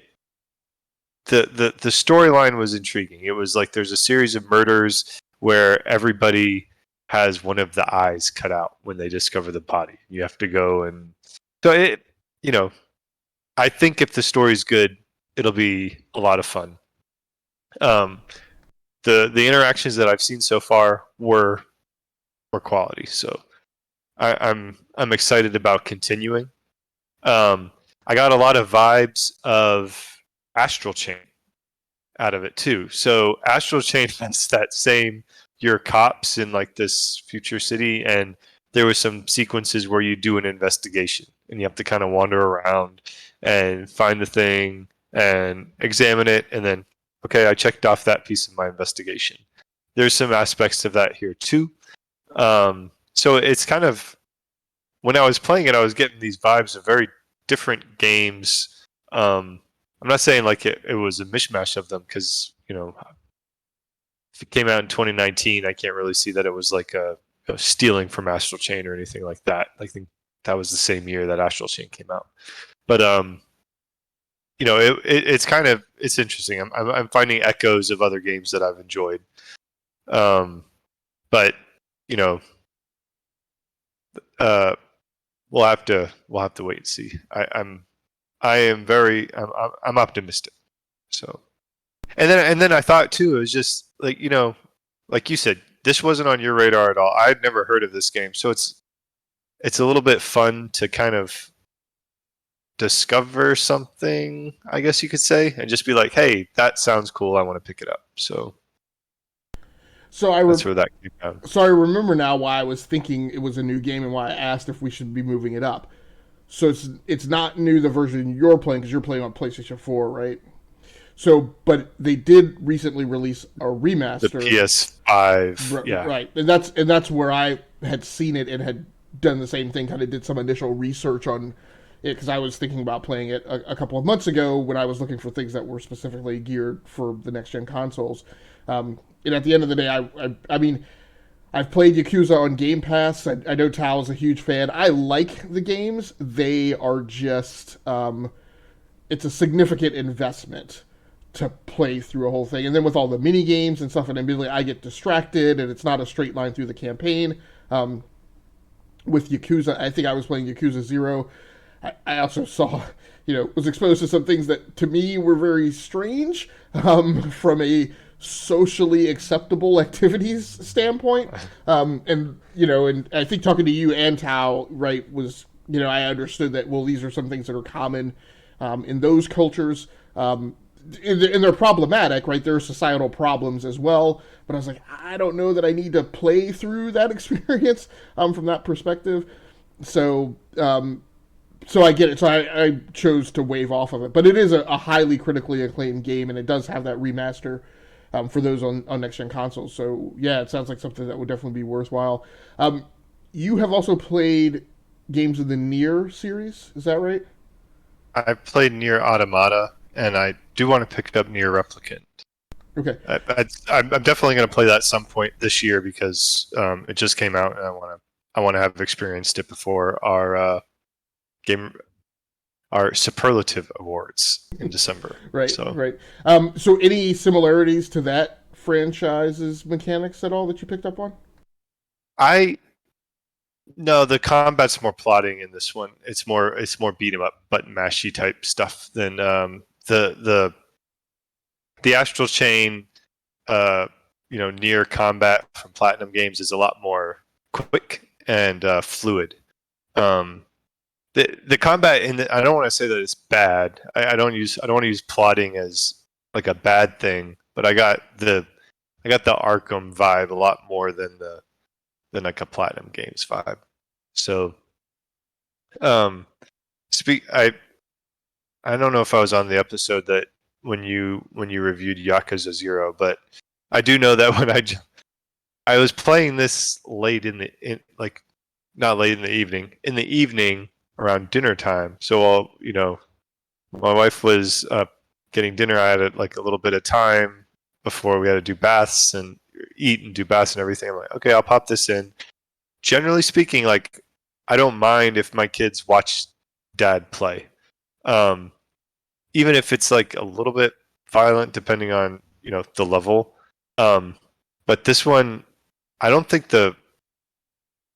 Speaker 2: the storyline was intriguing. It was like there's a series of murders where everybody has one of the eyes cut out when they discover the body. You have to go, and so I think if the story's good, it'll be a lot of fun. The interactions that I've seen so far were quality, so I'm excited about continuing. I got a lot of vibes of Astral Chain out of it too. So Astral Chain has that same, you're cops in like this future city, and there was some sequences where you do an investigation and you have to kind of wander around and find the thing and examine it, and then okay, I checked off that piece of my investigation. There's some aspects of that here too. So it's kind of, when I was playing it, I was getting these vibes of very different games. I'm not saying like it was a mishmash of them, because if it came out in 2019, I can't really see that it was like a stealing from Astral Chain or anything like that. I think that was the same year that Astral Chain came out. But it's kind of, it's interesting. I'm finding echoes of other games that I've enjoyed. But we'll have to wait and see. I'm optimistic. So, and then I thought too, it was just like, like you said, this wasn't on your radar at all. I'd never heard of this game, so it's a little bit fun to kind of discover something, I guess you could say, and just be like, hey, that sounds cool, I want to pick it up. So that's where that came down.
Speaker 1: So I remember now why I was thinking it was a new game and why I asked if we should be moving it up. So it's not new, the version you're playing, because you're playing on PlayStation 4, right? So, but they did recently release a remaster.
Speaker 2: The PS5, yeah.
Speaker 1: Right. And that's where I had seen it and had done the same thing, kind of did some initial research on it, because I was thinking about playing it a couple of months ago when I was looking for things that were specifically geared for the next-gen consoles. And at the end of the day, I mean, I've played Yakuza on Game Pass. I know Tal is a huge fan. I like the games. They are just, it's a significant investment to play through a whole thing. And then with all the mini games and stuff, and immediately I get distracted, and it's not a straight line through the campaign. With Yakuza, I think I was playing Yakuza 0. I also saw, was exposed to some things that to me were very strange from a socially acceptable activities standpoint. And I think talking to you and Tao, right, was, I understood that, well, these are some things that are common in those cultures. And they're problematic, right? There are societal problems as well. But I was like, I don't know that I need to play through that experience from that perspective. So I get it. So I chose to wave off of it. But it is a highly critically acclaimed game, and it does have that remaster for those on next-gen consoles. So, yeah, it sounds like something that would definitely be worthwhile. You have also played games of the Nier series, is that right?
Speaker 2: I've played Nier Automata, and I do want to pick up Nier Replicant.
Speaker 1: Okay.
Speaker 2: I'm definitely going to play that at some point this year, because it just came out, and I want to have experienced it before our superlative awards in December.
Speaker 1: Right.
Speaker 2: So
Speaker 1: any similarities to that franchise's mechanics at all that you picked up on?
Speaker 2: No, the combat's more plotting in this one. It's more beat 'em up, button mashy type stuff than the Astral Chain. Near combat from Platinum Games is a lot more quick and fluid. The combat I don't want to say that it's bad. I don't want to use plotting as like a bad thing, but I got the Arkham vibe a lot more than like a Platinum Games vibe. So, I don't know if I was on the episode that when you reviewed Yakuza 0, but I do know that when I was playing this late not late in the evening around dinner time. So my wife was getting dinner. I had like a little bit of time before we had to do baths and eat and do baths and everything. I'm like, okay, I'll pop this in. Generally speaking, like, I don't mind if my kids watch dad play. Even if it's like a little bit violent, depending on, the level. But this one, I don't think the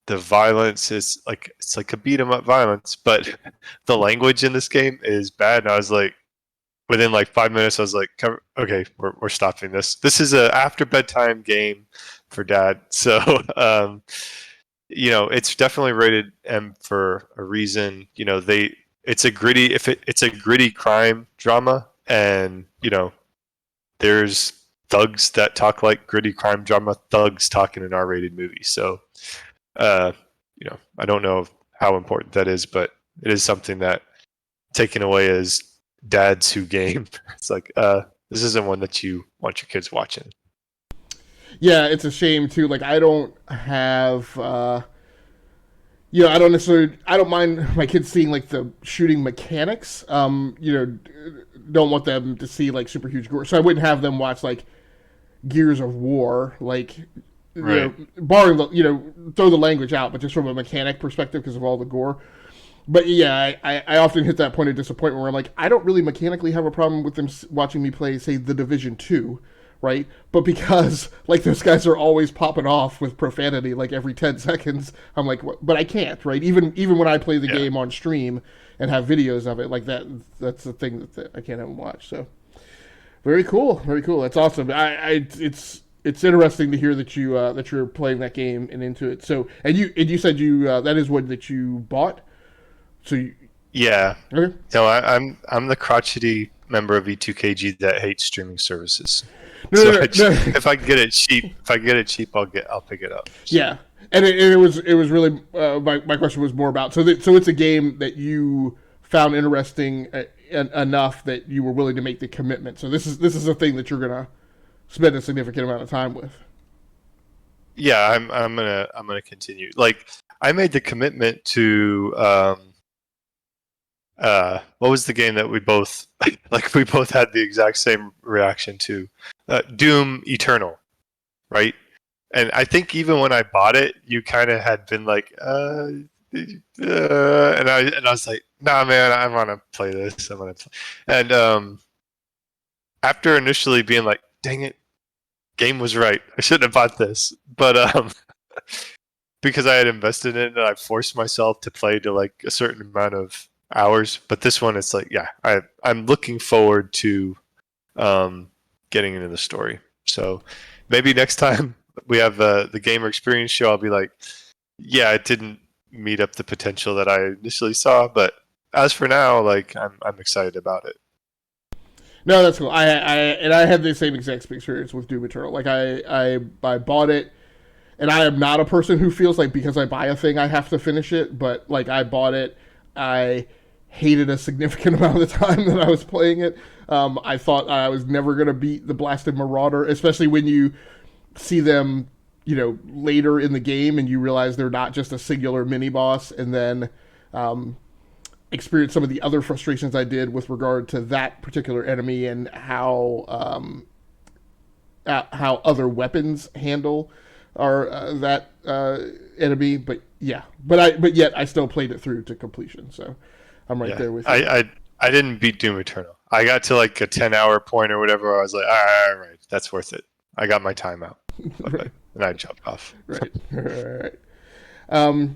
Speaker 2: violence is like, it's like a beat 'em up violence, but the language in this game is bad. And I was like, within like 5 minutes, I was like, okay, we're stopping this. This is a after bedtime game for dad. So, it's definitely rated M for a reason. It's a gritty, it's a gritty crime drama, and there's thugs that talk like gritty crime drama. Thugs talk in an R-rated movie. So, I don't know how important that is, but it is something that taken away as dads who game. It's like, this isn't one that you want your kids watching.
Speaker 1: Yeah, it's a shame too. Like, I don't have, I don't mind my kids seeing like the shooting mechanics. Don't want them to see like super huge gore. So I wouldn't have them watch like Gears of War, like,
Speaker 2: Right.
Speaker 1: Barring the, throw the language out, but just from a mechanic perspective because of all the gore. But yeah, I often hit that point of disappointment where I'm like, I don't really mechanically have a problem with them watching me play, say, The Division 2, right? But because, like, those guys are always popping off with profanity, like, every 10 seconds, I'm like, but I can't, right? Even when I play the game on stream and have videos of it, like, that's the thing that I can't have them watch, so. Very cool, very cool. That's awesome. It's interesting to hear that you're playing that game and into it. So, and you said that is one that you bought. So
Speaker 2: yeah.
Speaker 1: Okay.
Speaker 2: No, I'm the crotchety member of E2KG that hates streaming services.
Speaker 1: No.
Speaker 2: If I get it cheap, I'll pick it up. So.
Speaker 1: Yeah, and it was really my question was more about so it's a game that you found interesting enough that you were willing to make the commitment. So this is a thing that you're gonna spend a significant amount of time with.
Speaker 2: Yeah, I'm gonna continue. Like, I made the commitment to what was the game that we both we both had the exact same reaction to? Doom Eternal, right? And I think even when I bought it, you kind of had been like, and I was like, nah, man, I want to play this. And after initially being like, dang it, game was right. I shouldn't have bought this, but because I had invested in it, and I forced myself to play to like a certain amount of hours. But this one, it's like, yeah, I'm looking forward to getting into the story. So maybe next time we have the gamer experience show, I'll be like, yeah, it didn't meet up the potential that I initially saw, but as for now, like, I'm excited about it.
Speaker 1: No, that's cool. I had the same exact experience with Doom Eternal. Like I bought it, and I am not a person who feels like because I buy a thing I have to finish it. But like I bought it, I hated a significant amount of the time that I was playing it. I thought I was never gonna beat the Blasted Marauder, especially when you see them, later in the game, and you realize they're not just a singular mini boss, and then experience some of the other frustrations I did with regard to that particular enemy and how other weapons handle that enemy. But yeah, but yet I still played it through to completion. So I'm right there with you.
Speaker 2: I didn't beat Doom Eternal. I got to like a 10-hour point or whatever. I was like, all right, that's worth it. I got my time out.
Speaker 1: Right.
Speaker 2: And I jumped off.
Speaker 1: Right. All right.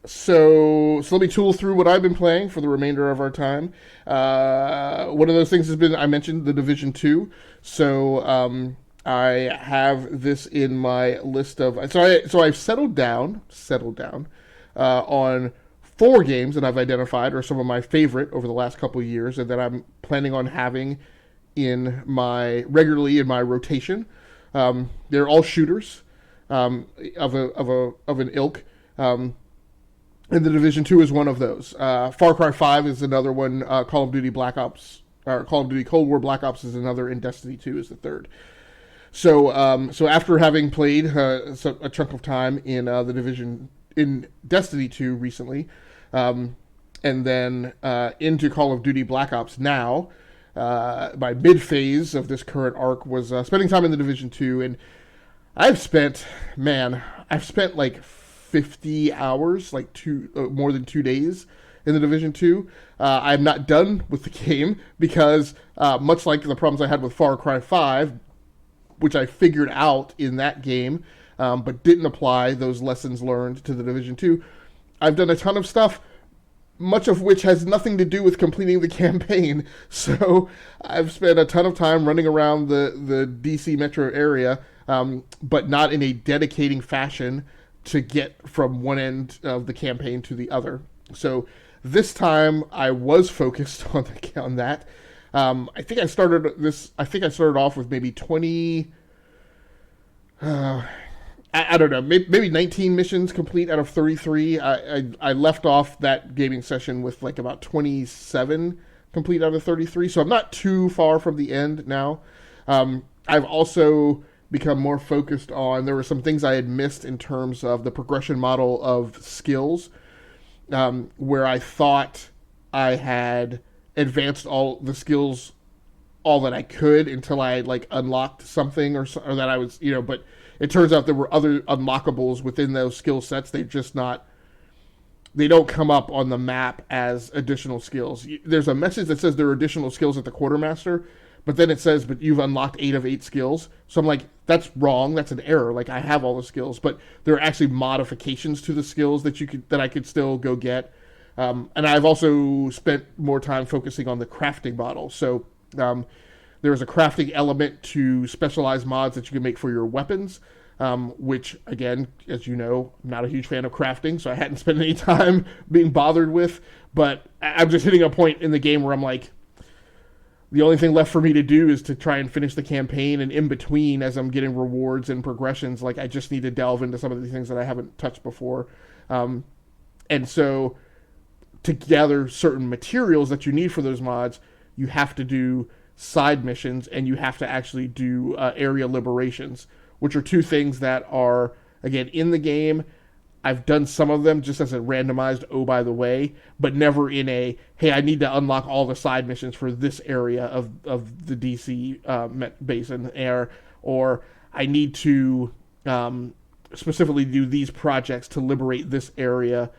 Speaker 1: So let me tool through what I've been playing for the remainder of our time. One of those things has been, I mentioned, The Division 2. So I have this in my list of... So I've settled down on 4 games that I've identified are some of my favorite over the last couple of years, and that I'm planning on having regularly in my rotation. They're all shooters of an ilk. And The Division 2 is one of those. Far Cry 5 is another one. Call of Duty Black Ops, or Call of Duty Cold War Black Ops is another, and Destiny 2 is the third. So after having played a chunk of time in in Destiny 2 recently, and then into Call of Duty Black Ops now, my mid phase of this current arc was spending time in The Division 2, and I've spent like 50 hours, like more than 2 days in The Division 2. I'm not done with the game because, much like the problems I had with Far Cry 5, which I figured out in that game, but didn't apply those lessons learned to The Division 2, I've done a ton of stuff, much of which has nothing to do with completing the campaign. So I've spent a ton of time running around the DC metro area, but not in a dedicating fashion to get from one end of the campaign to the other. So this time I was focused on that. I think I started off with maybe 20. I don't know, maybe 19 missions complete out of 33. I left off that gaming session with like about 27 complete out of 33, so I'm not too far from the end now. I've also become more focused on, there were some things I had missed in terms of the progression model of skills, where I thought I had advanced all the skills all that I could until I like unlocked something or that I was, but it turns out there were other unlockables within those skill sets. They don't come up on the map as additional skills. There's a message that says there are additional skills at the quartermaster, but then it says, but you've unlocked 8 of 8 skills. So I'm like, that's wrong. That's an error. Like, I have all the skills, but there are actually modifications to the skills that I could still go get. And I've also spent more time focusing on the crafting model. So there's a crafting element to specialized mods that you can make for your weapons, which, again, as you know, I'm not a huge fan of crafting, so I hadn't spent any time being bothered with. But I'm just hitting a point in the game where I'm like, the only thing left for me to do is to try and finish the campaign, and in between, as I'm getting rewards and progressions, like I just need to delve into some of these things that I haven't touched before. And so to gather certain materials that you need for those mods, you have to do side missions, and you have to actually do area liberations, which are two things that are, again, in the game. I've done some of them just as a randomized, oh, by the way, but never in a, hey, I need to unlock all the side missions for this area of the DC basin, or I need to specifically do these projects to liberate this area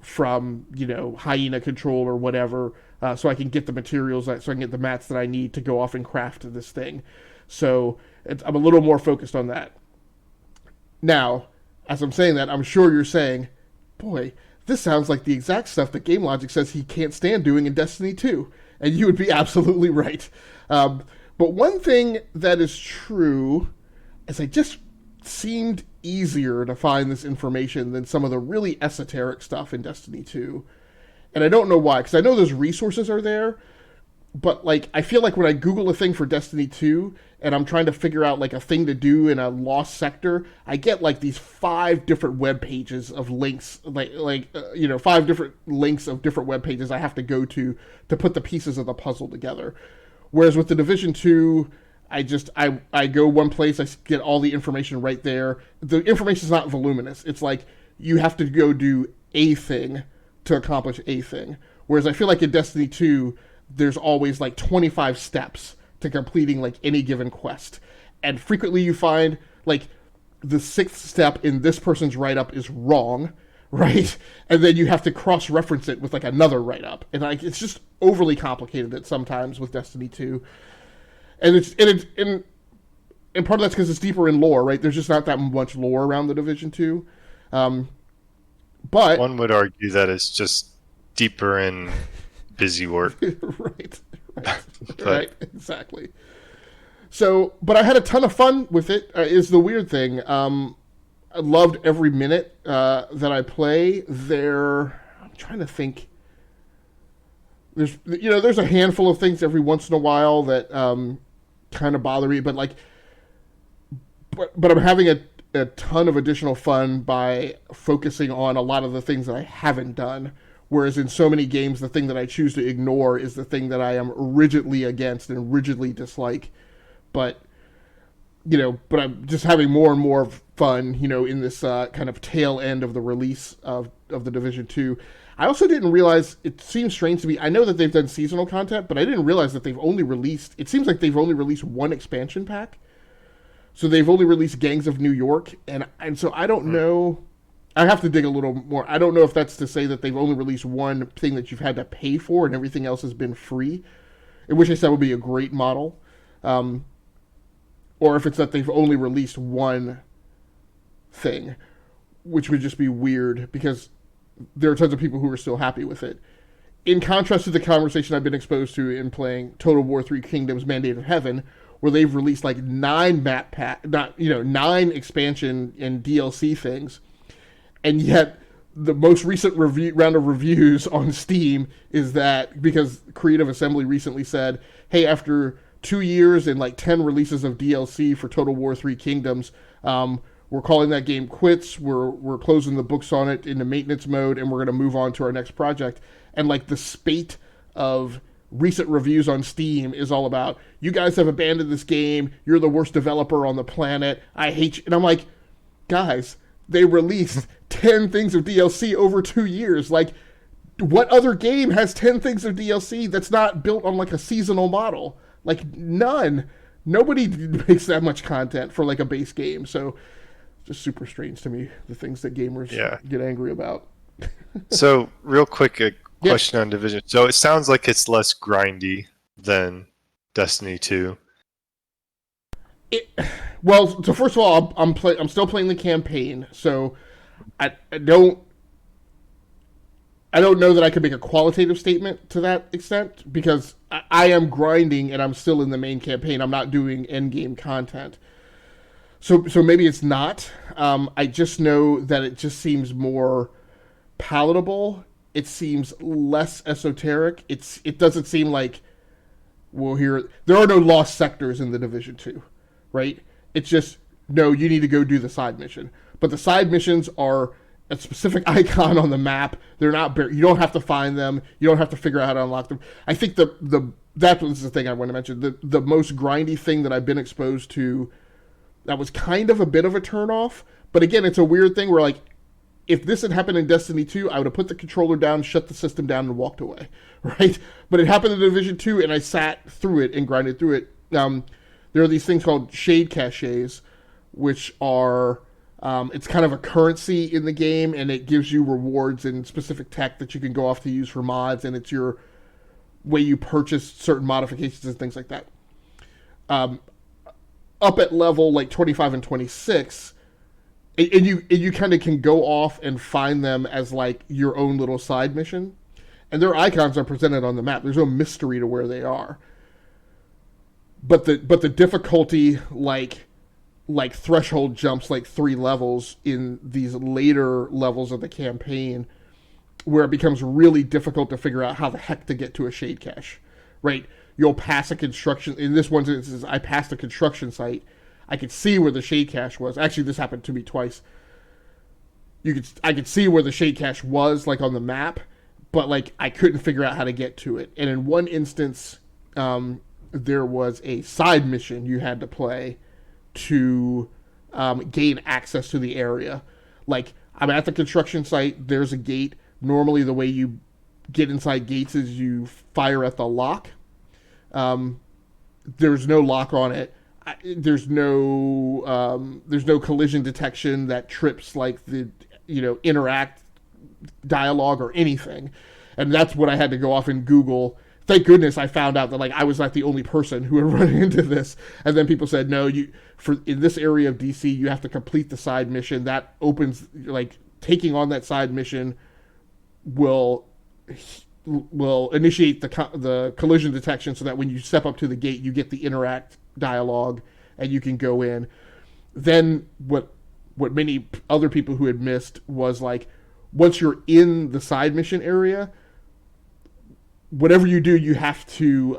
Speaker 1: from, hyena control or whatever, so I can get the materials, so I can get the mats that I need to go off and craft this thing. So I'm a little more focused on that. Now, as I'm saying that, I'm sure you're saying, boy, this sounds like the exact stuff that Game Logic says he can't stand doing in Destiny 2. And you would be absolutely right. But one thing that is true is I just seemed easier to find this information than some of the really esoteric stuff in Destiny 2. And I don't know why, because I know those resources are there, but like I feel like when I Google a thing for Destiny 2 and I'm trying to figure out like a thing to do in a lost sector, I get like these 5 different web pages of links, 5 different links of different web pages I have to go to put the pieces of the puzzle together. Whereas with the Division 2, I go one place, I get all the information right there. The information is not voluminous. It's like you have to go do a thing to accomplish a thing. Whereas I feel like in Destiny 2, there's always like 25 steps to completing like any given quest. And frequently you find like the 6th step in this person's write-up is wrong, right? And then you have to cross-reference it with like another write-up. And like it's just overly complicated at sometimes with Destiny 2. And and part of that's because it's deeper in lore, right? There's just not that much lore around the Division 2. But
Speaker 2: one would argue that it's just deeper in busy work.
Speaker 1: right, right, exactly. So, but I had a ton of fun with it, is the weird thing. I loved every minute that I play there. I'm trying to think. There's a handful of things every once in a while that kind of bother me, but I'm having a ton of additional fun by focusing on a lot of the things that I haven't done. Whereas in so many games, the thing that I choose to ignore is the thing that I am rigidly against and rigidly dislike. But I'm just having more and more fun, in this kind of tail end of the release of the Division 2. I also didn't realize, it seems strange to me, I know that they've done seasonal content, but I didn't realize that it seems like they've only released one expansion pack. So they've only released Gangs of New York, and so I don't know. I have to dig a little more. I don't know if that's to say that they've only released one thing that you've had to pay for and everything else has been free, in which case that would be a great model. Or if it's that they've only released one thing, which would just be weird, because there are tons of people who are still happy with it. In contrast to the conversation I've been exposed to in playing Total War 3 Kingdoms Mandate of Heaven, where they've released like 9 map pack, not 9 expansion and DLC things, and yet the most recent round of reviews on Steam is that because Creative Assembly recently said, hey, after 2 years and like 10 releases of DLC for Total War 3 Kingdoms, we're calling that game quits. We're closing the books on it into maintenance mode, and we're going to move on to our next project. And like the spate of recent reviews on Steam is all about, you guys have abandoned this game. You're the worst developer on the planet. I hate you. And I'm like, guys, they released 10 things of DLC over 2 years. Like, what other game has 10 things of DLC that's not built on like a seasonal model? Like, none. Nobody makes that much content for like a base game. So just super strange to me, the things that gamers get angry about.
Speaker 2: So real quick, a question on Division. So it sounds like it's less grindy than Destiny 2.
Speaker 1: Well, so first of all, I'm still playing the campaign, so I don't know that I could make a qualitative statement to that extent, because I am grinding and I'm still in the main campaign. I'm not doing end game content. So maybe it's not. I just know that it just seems more palatable. It seems less esoteric. It doesn't seem like, well, there are no lost sectors in the Division 2, right? It's just, no, you need to go do the side mission. But the side missions are a specific icon on the map. They're not, you don't have to find them. You don't have to figure out how to unlock them. I think that's the thing I want to mention. The most grindy thing that I've been exposed to that was kind of a bit of a turnoff. But again, it's a weird thing where, like, if this had happened in Destiny 2, I would have put the controller down, shut the system down, and walked away, right? But it happened in Division 2, and I sat through it and grinded through it. There are these things called shade caches, which are, it's kind of a currency in the game, and it gives you rewards and specific tech that you can go off to use for mods, and it's your way you purchase certain modifications and things like that. Up at level like 25 and 26, and you kind of can go off and find them as like your own little side mission, and their icons are presented on the map. There's no mystery to where they are, but the difficulty like threshold jumps like 3 levels in these later levels of the campaign, where it becomes really difficult to figure out how the heck to get to a shade cache, right? You'll pass a construction. In this one instance, I passed a construction site. I could see where the shade cache was. Actually, this happened to me twice. I could see where the shade cache was, like on the map, but like I couldn't figure out how to get to it. And in one instance, there was a side mission you had to play to gain access to the area. Like, I'm at the construction site. There's a gate. Normally, the way you get inside gates is you fire at the lock. There's no lock on it. There's no collision detection that trips like the interact dialogue or anything, and that's what I had to go off and Google. Thank goodness I found out that like I was not the only person who had run into this, and then people said no, in this area of DC you have to complete the side mission. That opens, like, taking on that side mission will initiate the collision detection, so that when you step up to the gate, you get the interact dialogue and you can go in. Then what many other people who had missed was, like, once you're in the side mission area, whatever you do, you have to,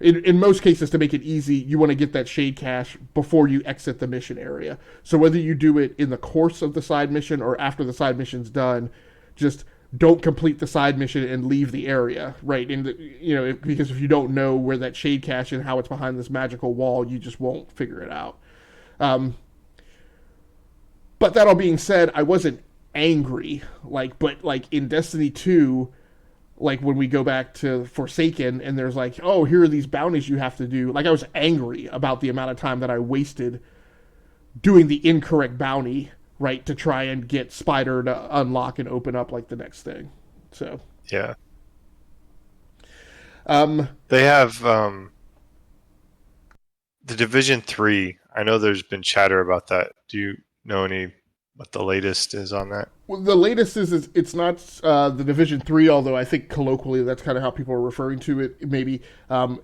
Speaker 1: in most cases, to make it easy, you want to get that shade cache before you exit the mission area. So whether you do it in the course of the side mission or after the side mission's done, just don't complete the side mission and leave the area, right? Because if you don't know where that shade cache and how it's behind this magical wall, you just won't figure it out. But that all being said, I wasn't angry. But in Destiny 2, like when we go back to Forsaken and there's like, oh, here are these bounties you have to do. Like, I was angry about the amount of time that I wasted doing the incorrect bounty, right, to try and get Spider to unlock and open up like the next thing. So
Speaker 2: yeah, they have the Division 3. I know there's been chatter about that. Do you know any what the latest is on that.
Speaker 1: Well, the latest is it's not the Division 3, although I think colloquially that's kind of how people are referring to it. Maybe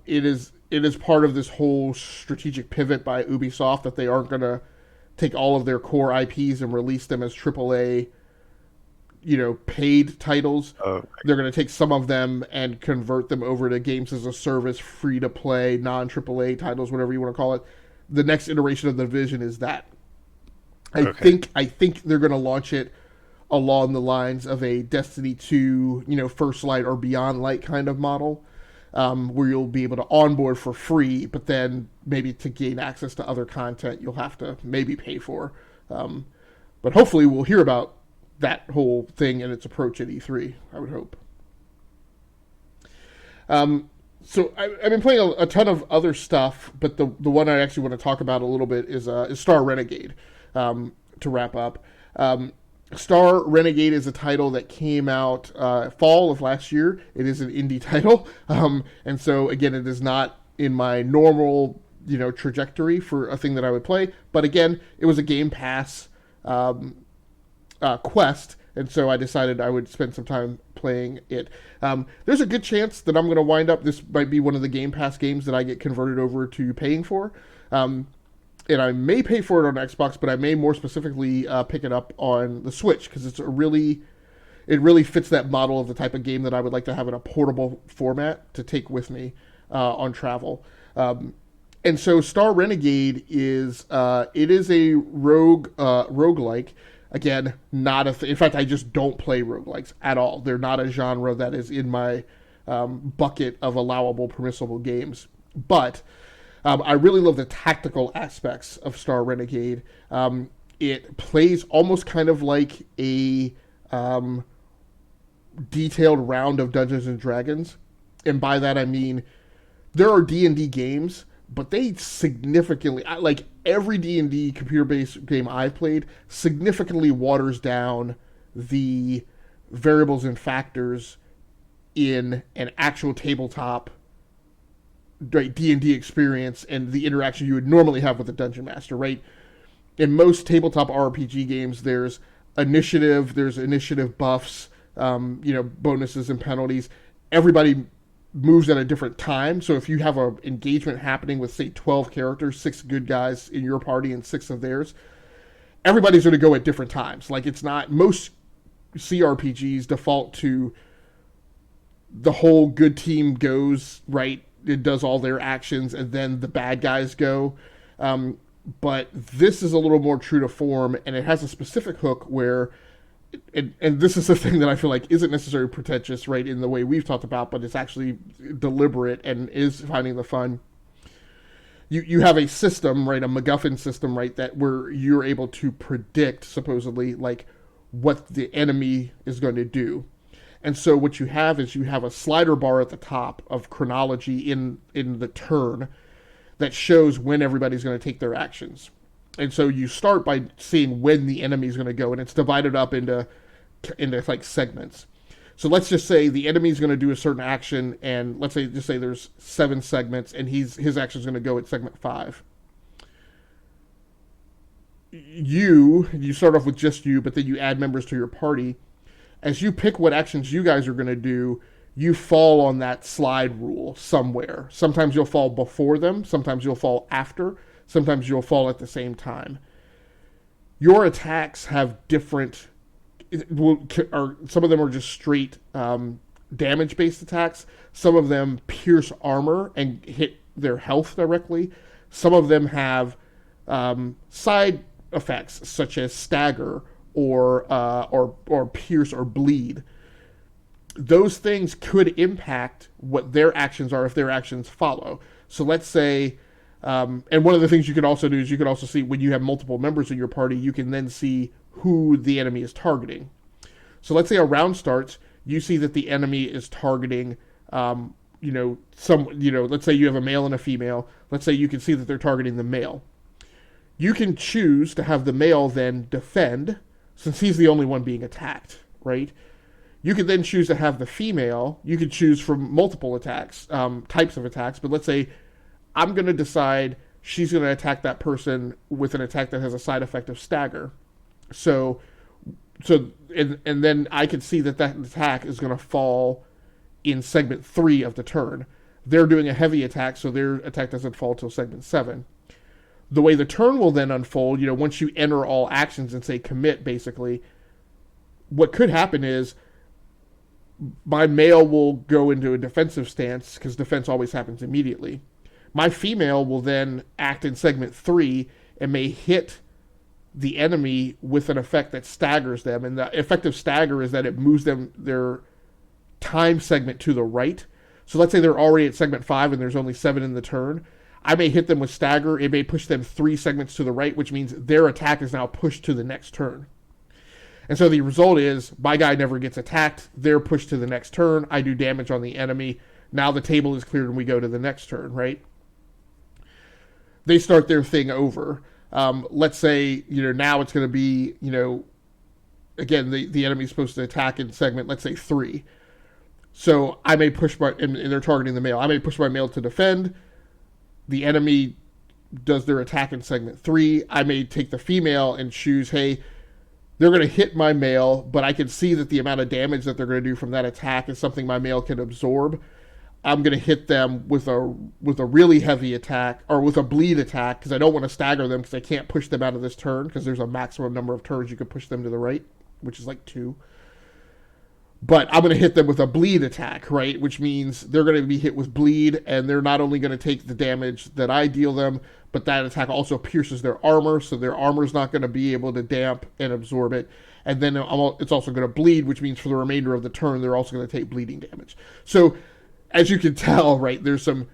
Speaker 1: it is part of this whole strategic pivot by Ubisoft that they aren't going to take all of their core IPs and release them as AAA, paid titles.
Speaker 2: Oh,
Speaker 1: They're going to take some of them and convert them over to games as a service, free to play, non AAA titles, whatever you want to call it. The next iteration of the Division is that. I think they're going to launch it along the lines of a Destiny 2, First Light or Beyond Light kind of model, where you'll be able to onboard for free, but then maybe to gain access to other content, you'll have to maybe pay for. But hopefully we'll hear about that whole thing and its approach at E3, I would hope. So I've been playing a ton of other stuff, but the one I actually want to talk about a little bit is Star Renegade. To wrap up, Star Renegade is a title that came out fall of last year. It is an indie title, and so again, it is not in my normal trajectory for a thing that I would play. But again, it was a Game Pass quest, and so I decided I would spend some time playing it. There's a good chance that I'm going to wind up. This might be one of the Game Pass games that I get converted over to paying for. And I may pay for it on Xbox, but I may more specifically pick it up on the Switch because it really fits that model of the type of game that I would like to have in a portable format to take with me on travel. And so Star Renegade is it is a roguelike. Again, not in fact, I just don't play roguelikes at all. They're not a genre that is in my bucket of allowable, permissible games. But I really love the tactical aspects of Star Renegade. It plays almost kind of like a detailed round of Dungeons and Dragons, and by that I mean there are D&D games, but they significantly, like every D&D computer-based game I've played, significantly waters down the variables and factors in an actual tabletop D&D experience and the interaction you would normally have with a dungeon master, right? In most tabletop RPG games, there's initiative buffs, bonuses and penalties. Everybody moves at a different time. So if you have an engagement happening with, say, 12 characters, 6 good guys in your party and 6 of theirs, everybody's going to go at different times. Like, it's not, most CRPGs default to the whole good team goes, right? It does all their actions, and then the bad guys go. But this is a little more true to form, and it has a specific hook where, and this is the thing that I feel like isn't necessarily pretentious, right, in the way we've talked about, but it's actually deliberate and is finding the fun. You have a system, right, a MacGuffin system, right, that where you're able to predict, supposedly, like, what the enemy is going to do. And so what you have is you have a slider bar at the top of chronology in the turn that shows when everybody's going to take their actions. And so you start by seeing when the enemy is going to go, and it's divided up into like segments. So let's just say the enemy is going to do a certain action, and let's say there's 7 segments, and his action is going to go at segment 5. You start off with just you, but then you add members to your party. As you pick what actions you guys are going to do, you fall on that slide rule somewhere. Sometimes you'll fall before them. Sometimes you'll fall after. Sometimes you'll fall at the same time. Your attacks have different, some of them are just straight damage-based attacks. Some of them pierce armor and hit their health directly. Some of them have side effects such as stagger or pierce or bleed. Those things could impact what their actions are if their actions follow. So let's say, and one of the things you can also do is you can also see when you have multiple members in your party, you can then see who the enemy is targeting. So let's say a round starts, you see that the enemy is targeting, let's say you have a male and a female. Let's say you can see that they're targeting the male. You can choose to have the male then defend, since he's the only one being attacked, right? You could then choose to have the female. You could choose from multiple attacks, types of attacks, but let's say I'm going to decide she's going to attack that person with an attack that has a side effect of stagger. So and then I can see that attack is going to fall in segment 3 of the turn. They're doing a heavy attack, so their attack doesn't fall till segment 7. The way the turn will then unfold, once you enter all actions and say commit, basically, what could happen is my male will go into a defensive stance because defense always happens immediately. My female will then act in segment 3 and may hit the enemy with an effect that staggers them. And the effective stagger is that it moves their time segment to the right. So let's say they're already at segment 5 and there's only 7 in the turn. I may hit them with stagger. It may push them 3 segments to the right, which means their attack is now pushed to the next turn. And so the result is my guy never gets attacked. They're pushed to the next turn. I do damage on the enemy. Now the table is cleared and we go to the next turn, right? They start their thing over. Let's say, now it's going to be, again, the enemy's supposed to attack in segment, let's say 3. So I may push and they're targeting the male. I may push my male to defend. The enemy does their attack in segment 3. I may take the female and choose, hey, they're going to hit my male, but I can see that the amount of damage that they're going to do from that attack is something my male can absorb. I'm going to hit them with a really heavy attack, or with a bleed attack, because I don't want to stagger them, because I can't push them out of this turn, because there's a maximum number of turns you can push them to the right, which is like 2. But I'm going to hit them with a bleed attack, right? Which means they're going to be hit with bleed, and they're not only going to take the damage that I deal them, but that attack also pierces their armor, so their armor's not going to be able to damp and absorb it. And then it's also going to bleed, which means for the remainder of the turn, they're also going to take bleeding damage. So, as you can tell, right, there's some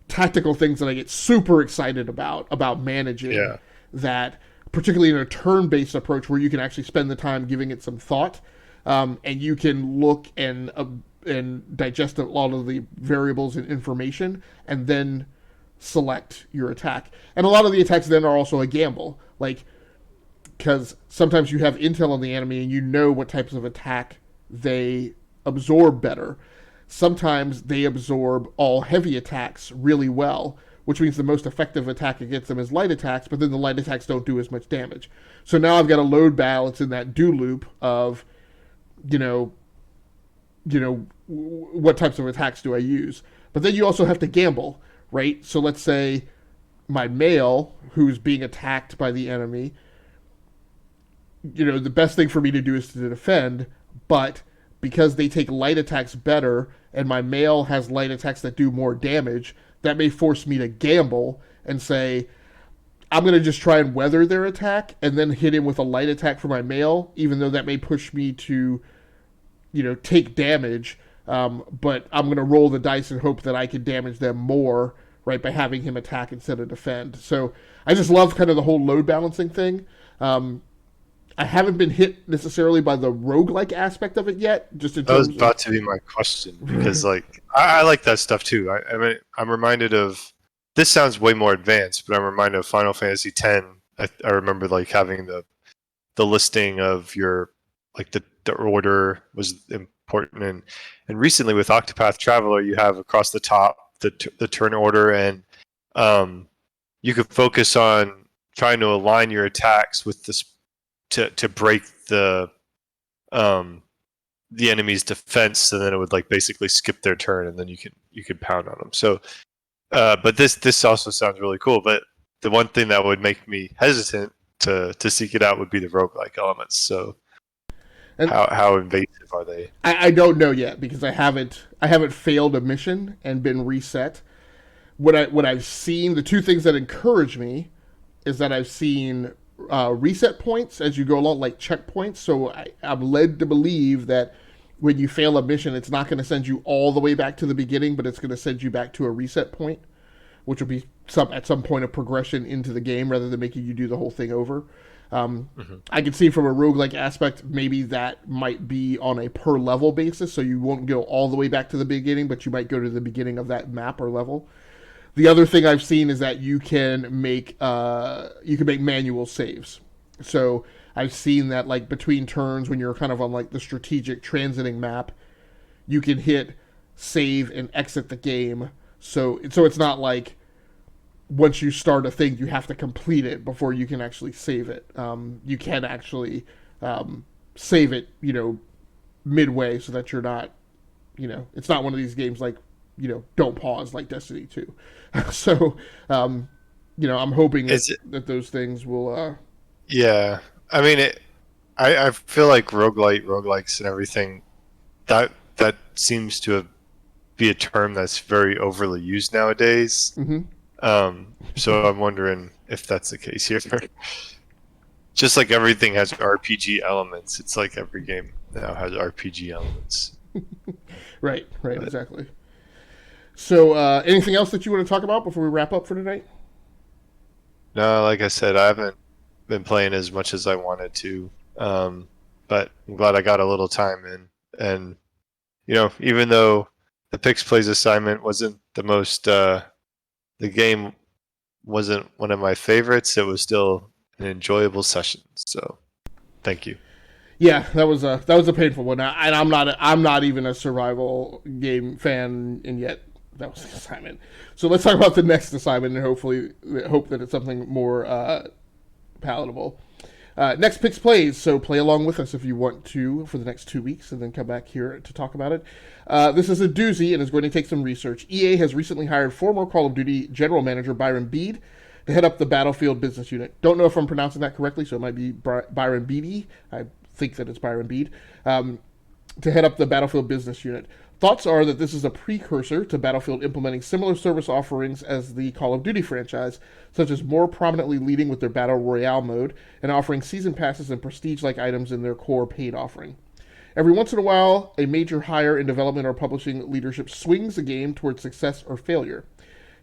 Speaker 1: tactical things that I get super excited about managing that, particularly in a turn-based approach where you can actually spend the time giving it some thought. And you can look and digest a lot of the variables and information, and then select your attack. And a lot of the attacks then are also a gamble, because sometimes you have intel on the enemy and you know what types of attack they absorb better. Sometimes they absorb all heavy attacks really well, which means the most effective attack against them is light attacks, but then the light attacks don't do as much damage. So now I've got a load balance in that do loop of what types of attacks do I use? But then you also have to gamble, right? So let's say my male, who's being attacked by the enemy, the best thing for me to do is to defend, but because they take light attacks better, and my male has light attacks that do more damage, that may force me to gamble and say, I'm going to just try and weather their attack and then hit him with a light attack for my male, even though that may push me to, take damage. But I'm going to roll the dice and hope that I can damage them more, right, by having him attack instead of defend. So I just love kind of the whole load balancing thing. I haven't been hit necessarily by the roguelike aspect of it yet. Just in terms
Speaker 2: that was about to be my question, because I like that stuff too. I mean, I'm reminded of, this sounds way more advanced, but I'm reminded of Final Fantasy X. I remember having the listing of your the order was important, and recently with Octopath Traveler you have across the top the turn order, and you could focus on trying to align your attacks with this to break the enemy's defense, and then it would basically skip their turn, and then you could pound on them. So, but this also sounds really cool. But the one thing that would make me hesitant to seek it out would be the roguelike elements. So, and how invasive are they?
Speaker 1: I don't know yet, because I haven't failed a mission and been reset. What I've seen, the two things that encourage me is that I've seen reset points as you go along, like checkpoints. So I'm led to believe that when you fail a mission, it's not going to send you all the way back to the beginning, but it's going to send you back to a reset point, which will be at some point of progression into the game rather than making you do the whole thing over. I can see from a roguelike aspect, maybe that might be on a per level basis, so you won't go all the way back to the beginning, but you might go to the beginning of that map or level. The other thing I've seen is that you can make manual saves. So I've seen that between turns, when you're kind of on the strategic transiting map, you can hit save and exit the game. So it's not once you start a thing, you have to complete it before you can actually save it. You can actually save it, midway, so that you're not, it's not one of these games like, don't pause like Destiny 2. So, I'm hoping that those things will.
Speaker 2: Yeah, I mean, I feel like roguelikes and everything, that seems to be a term that's very overly used nowadays.
Speaker 1: Mm-hmm.
Speaker 2: So I'm wondering if that's the case here. Just like everything has RPG elements, it's like every game now has RPG elements.
Speaker 1: Right, exactly. So, anything else that you want to talk about before we wrap up for tonight?
Speaker 2: No, like I said, I haven't been playing as much as I wanted to, but I'm glad I got a little time in. And even though the PickZ PlayZ assignment wasn't the game wasn't one of my favorites, it was still an enjoyable session. So, thank you.
Speaker 1: Yeah, that was a painful one, and I'm not even a survival game fan, and yet that was the assignment. So let's talk about the next assignment, and hopefully hope that it's something more palatable. Next, PickZ PlayZ. So play along with us if you want to for the next 2 weeks, and then come back here to talk about it. This is a doozy and is going to take some research. EA has recently hired former Call of Duty general manager Byron Bede to head up the Battlefield business unit. Don't know if I'm pronouncing that correctly, so it might be Byron Bede. I think that it's Byron Bede. To head up the Battlefield business unit. Thoughts are that this is a precursor to Battlefield implementing similar service offerings as the Call of Duty franchise, such as more prominently leading with their Battle Royale mode and offering season passes and prestige-like items in their core paid offering. Every once in a while, a major hire in development or publishing leadership swings a game towards success or failure.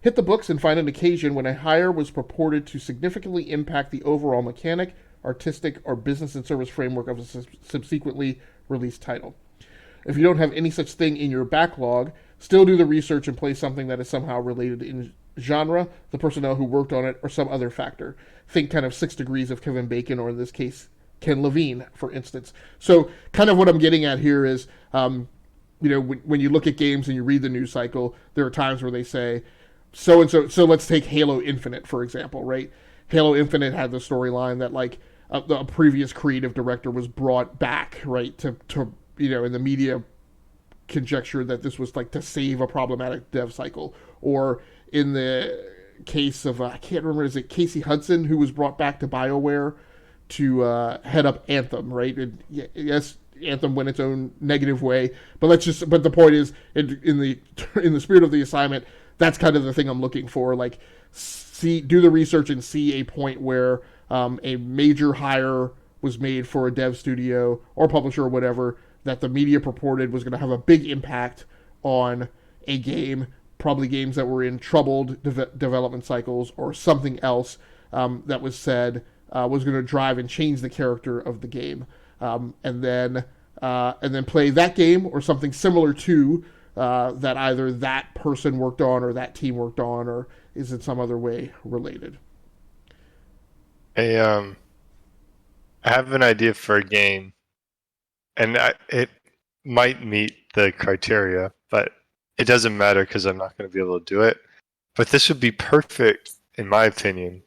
Speaker 1: Hit the books and find an occasion when a hire was purported to significantly impact the overall mechanic, artistic, or business and service framework of a subsequently released title. If you don't have any such thing in your backlog, still do the research and play something that is somehow related in genre, the personnel who worked on it, or some other factor. Think kind of 6 Degrees of Kevin Bacon, or in this case, Ken Levine, for instance. So kind of what I'm getting at here is, when you look at games and you read the news cycle, there are times where they say, so-and-so, so let's take Halo Infinite, for example, right? Halo Infinite had the storyline that, like, a previous creative director was brought back, right, to in the media conjecture that this was like to save a problematic dev cycle. Or in the case of, I can't remember, is it Casey Hudson who was brought back to BioWare to head up Anthem, right? And yes, Anthem went its own negative way, but the point is, in the spirit of the assignment, that's kind of the thing I'm looking for. Like, do the research and see a point where a major hire was made for a dev studio or publisher or whatever that the media purported was going to have a big impact on a game, probably games that were in troubled development cycles or something else that was said was going to drive and change the character of the game, and then play that game or something similar to that either that person worked on or that team worked on or is in some other way related.
Speaker 2: I have an idea for a game, and it might meet the criteria, but it doesn't matter because I'm not going to be able to do it. But this would be perfect, in my opinion,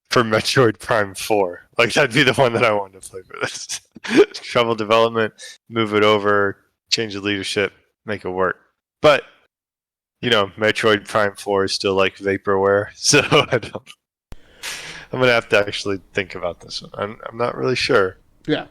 Speaker 2: for Metroid Prime 4. Like, that'd be the one that I wanted to play for this. Trouble development, move it over, change the leadership, make it work. But, Metroid Prime 4 is still like vaporware, so I'm going to have to actually think about this one. I'm not really sure.
Speaker 1: Yeah.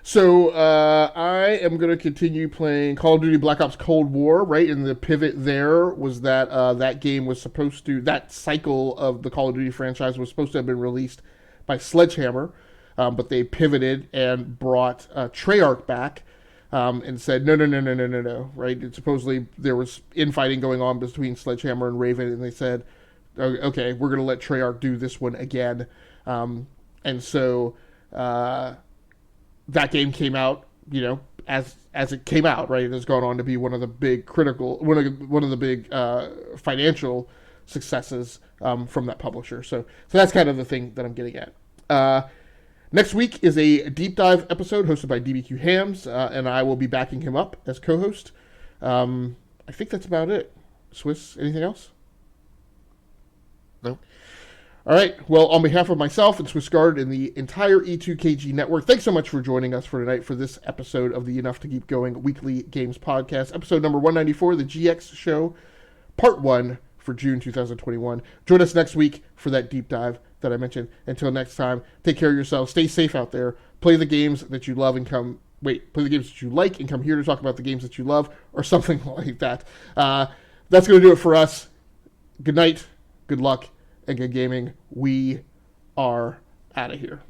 Speaker 1: So I am going to continue playing Call of Duty Black Ops Cold War, right? And the pivot there was that that game was supposed to, that cycle of the Call of Duty franchise was supposed to have been released by Sledgehammer, but they pivoted and brought Treyarch back and said, no, right? And supposedly there was infighting going on between Sledgehammer and Raven, and they said, okay, we're going to let Treyarch do this one again. And so that game came out, as it came out, right? It has gone on to be one of the big financial successes from that publisher. So that's kind of the thing that I'm getting at. Next week is a deep dive episode hosted by DBQ Hams, and I will be backing him up as co-host. I think that's about it. Swiss, anything else?
Speaker 2: Nope.
Speaker 1: All right. Well, on behalf of myself and SwissGuard and the entire E2KG network, thanks so much for joining us for tonight for this episode of the Enough to Keep Going Weekly Games Podcast, episode number 194, the GX Show, Part 1 for June 2021. Join us next week for that deep dive that I mentioned. Until next time, take care of yourselves. Stay safe out there. Play the games that you love and play the games that you like and come here to talk about the games that you love or something like that. That's going to do it for us. Good night, good luck, and good gaming. We are out of here.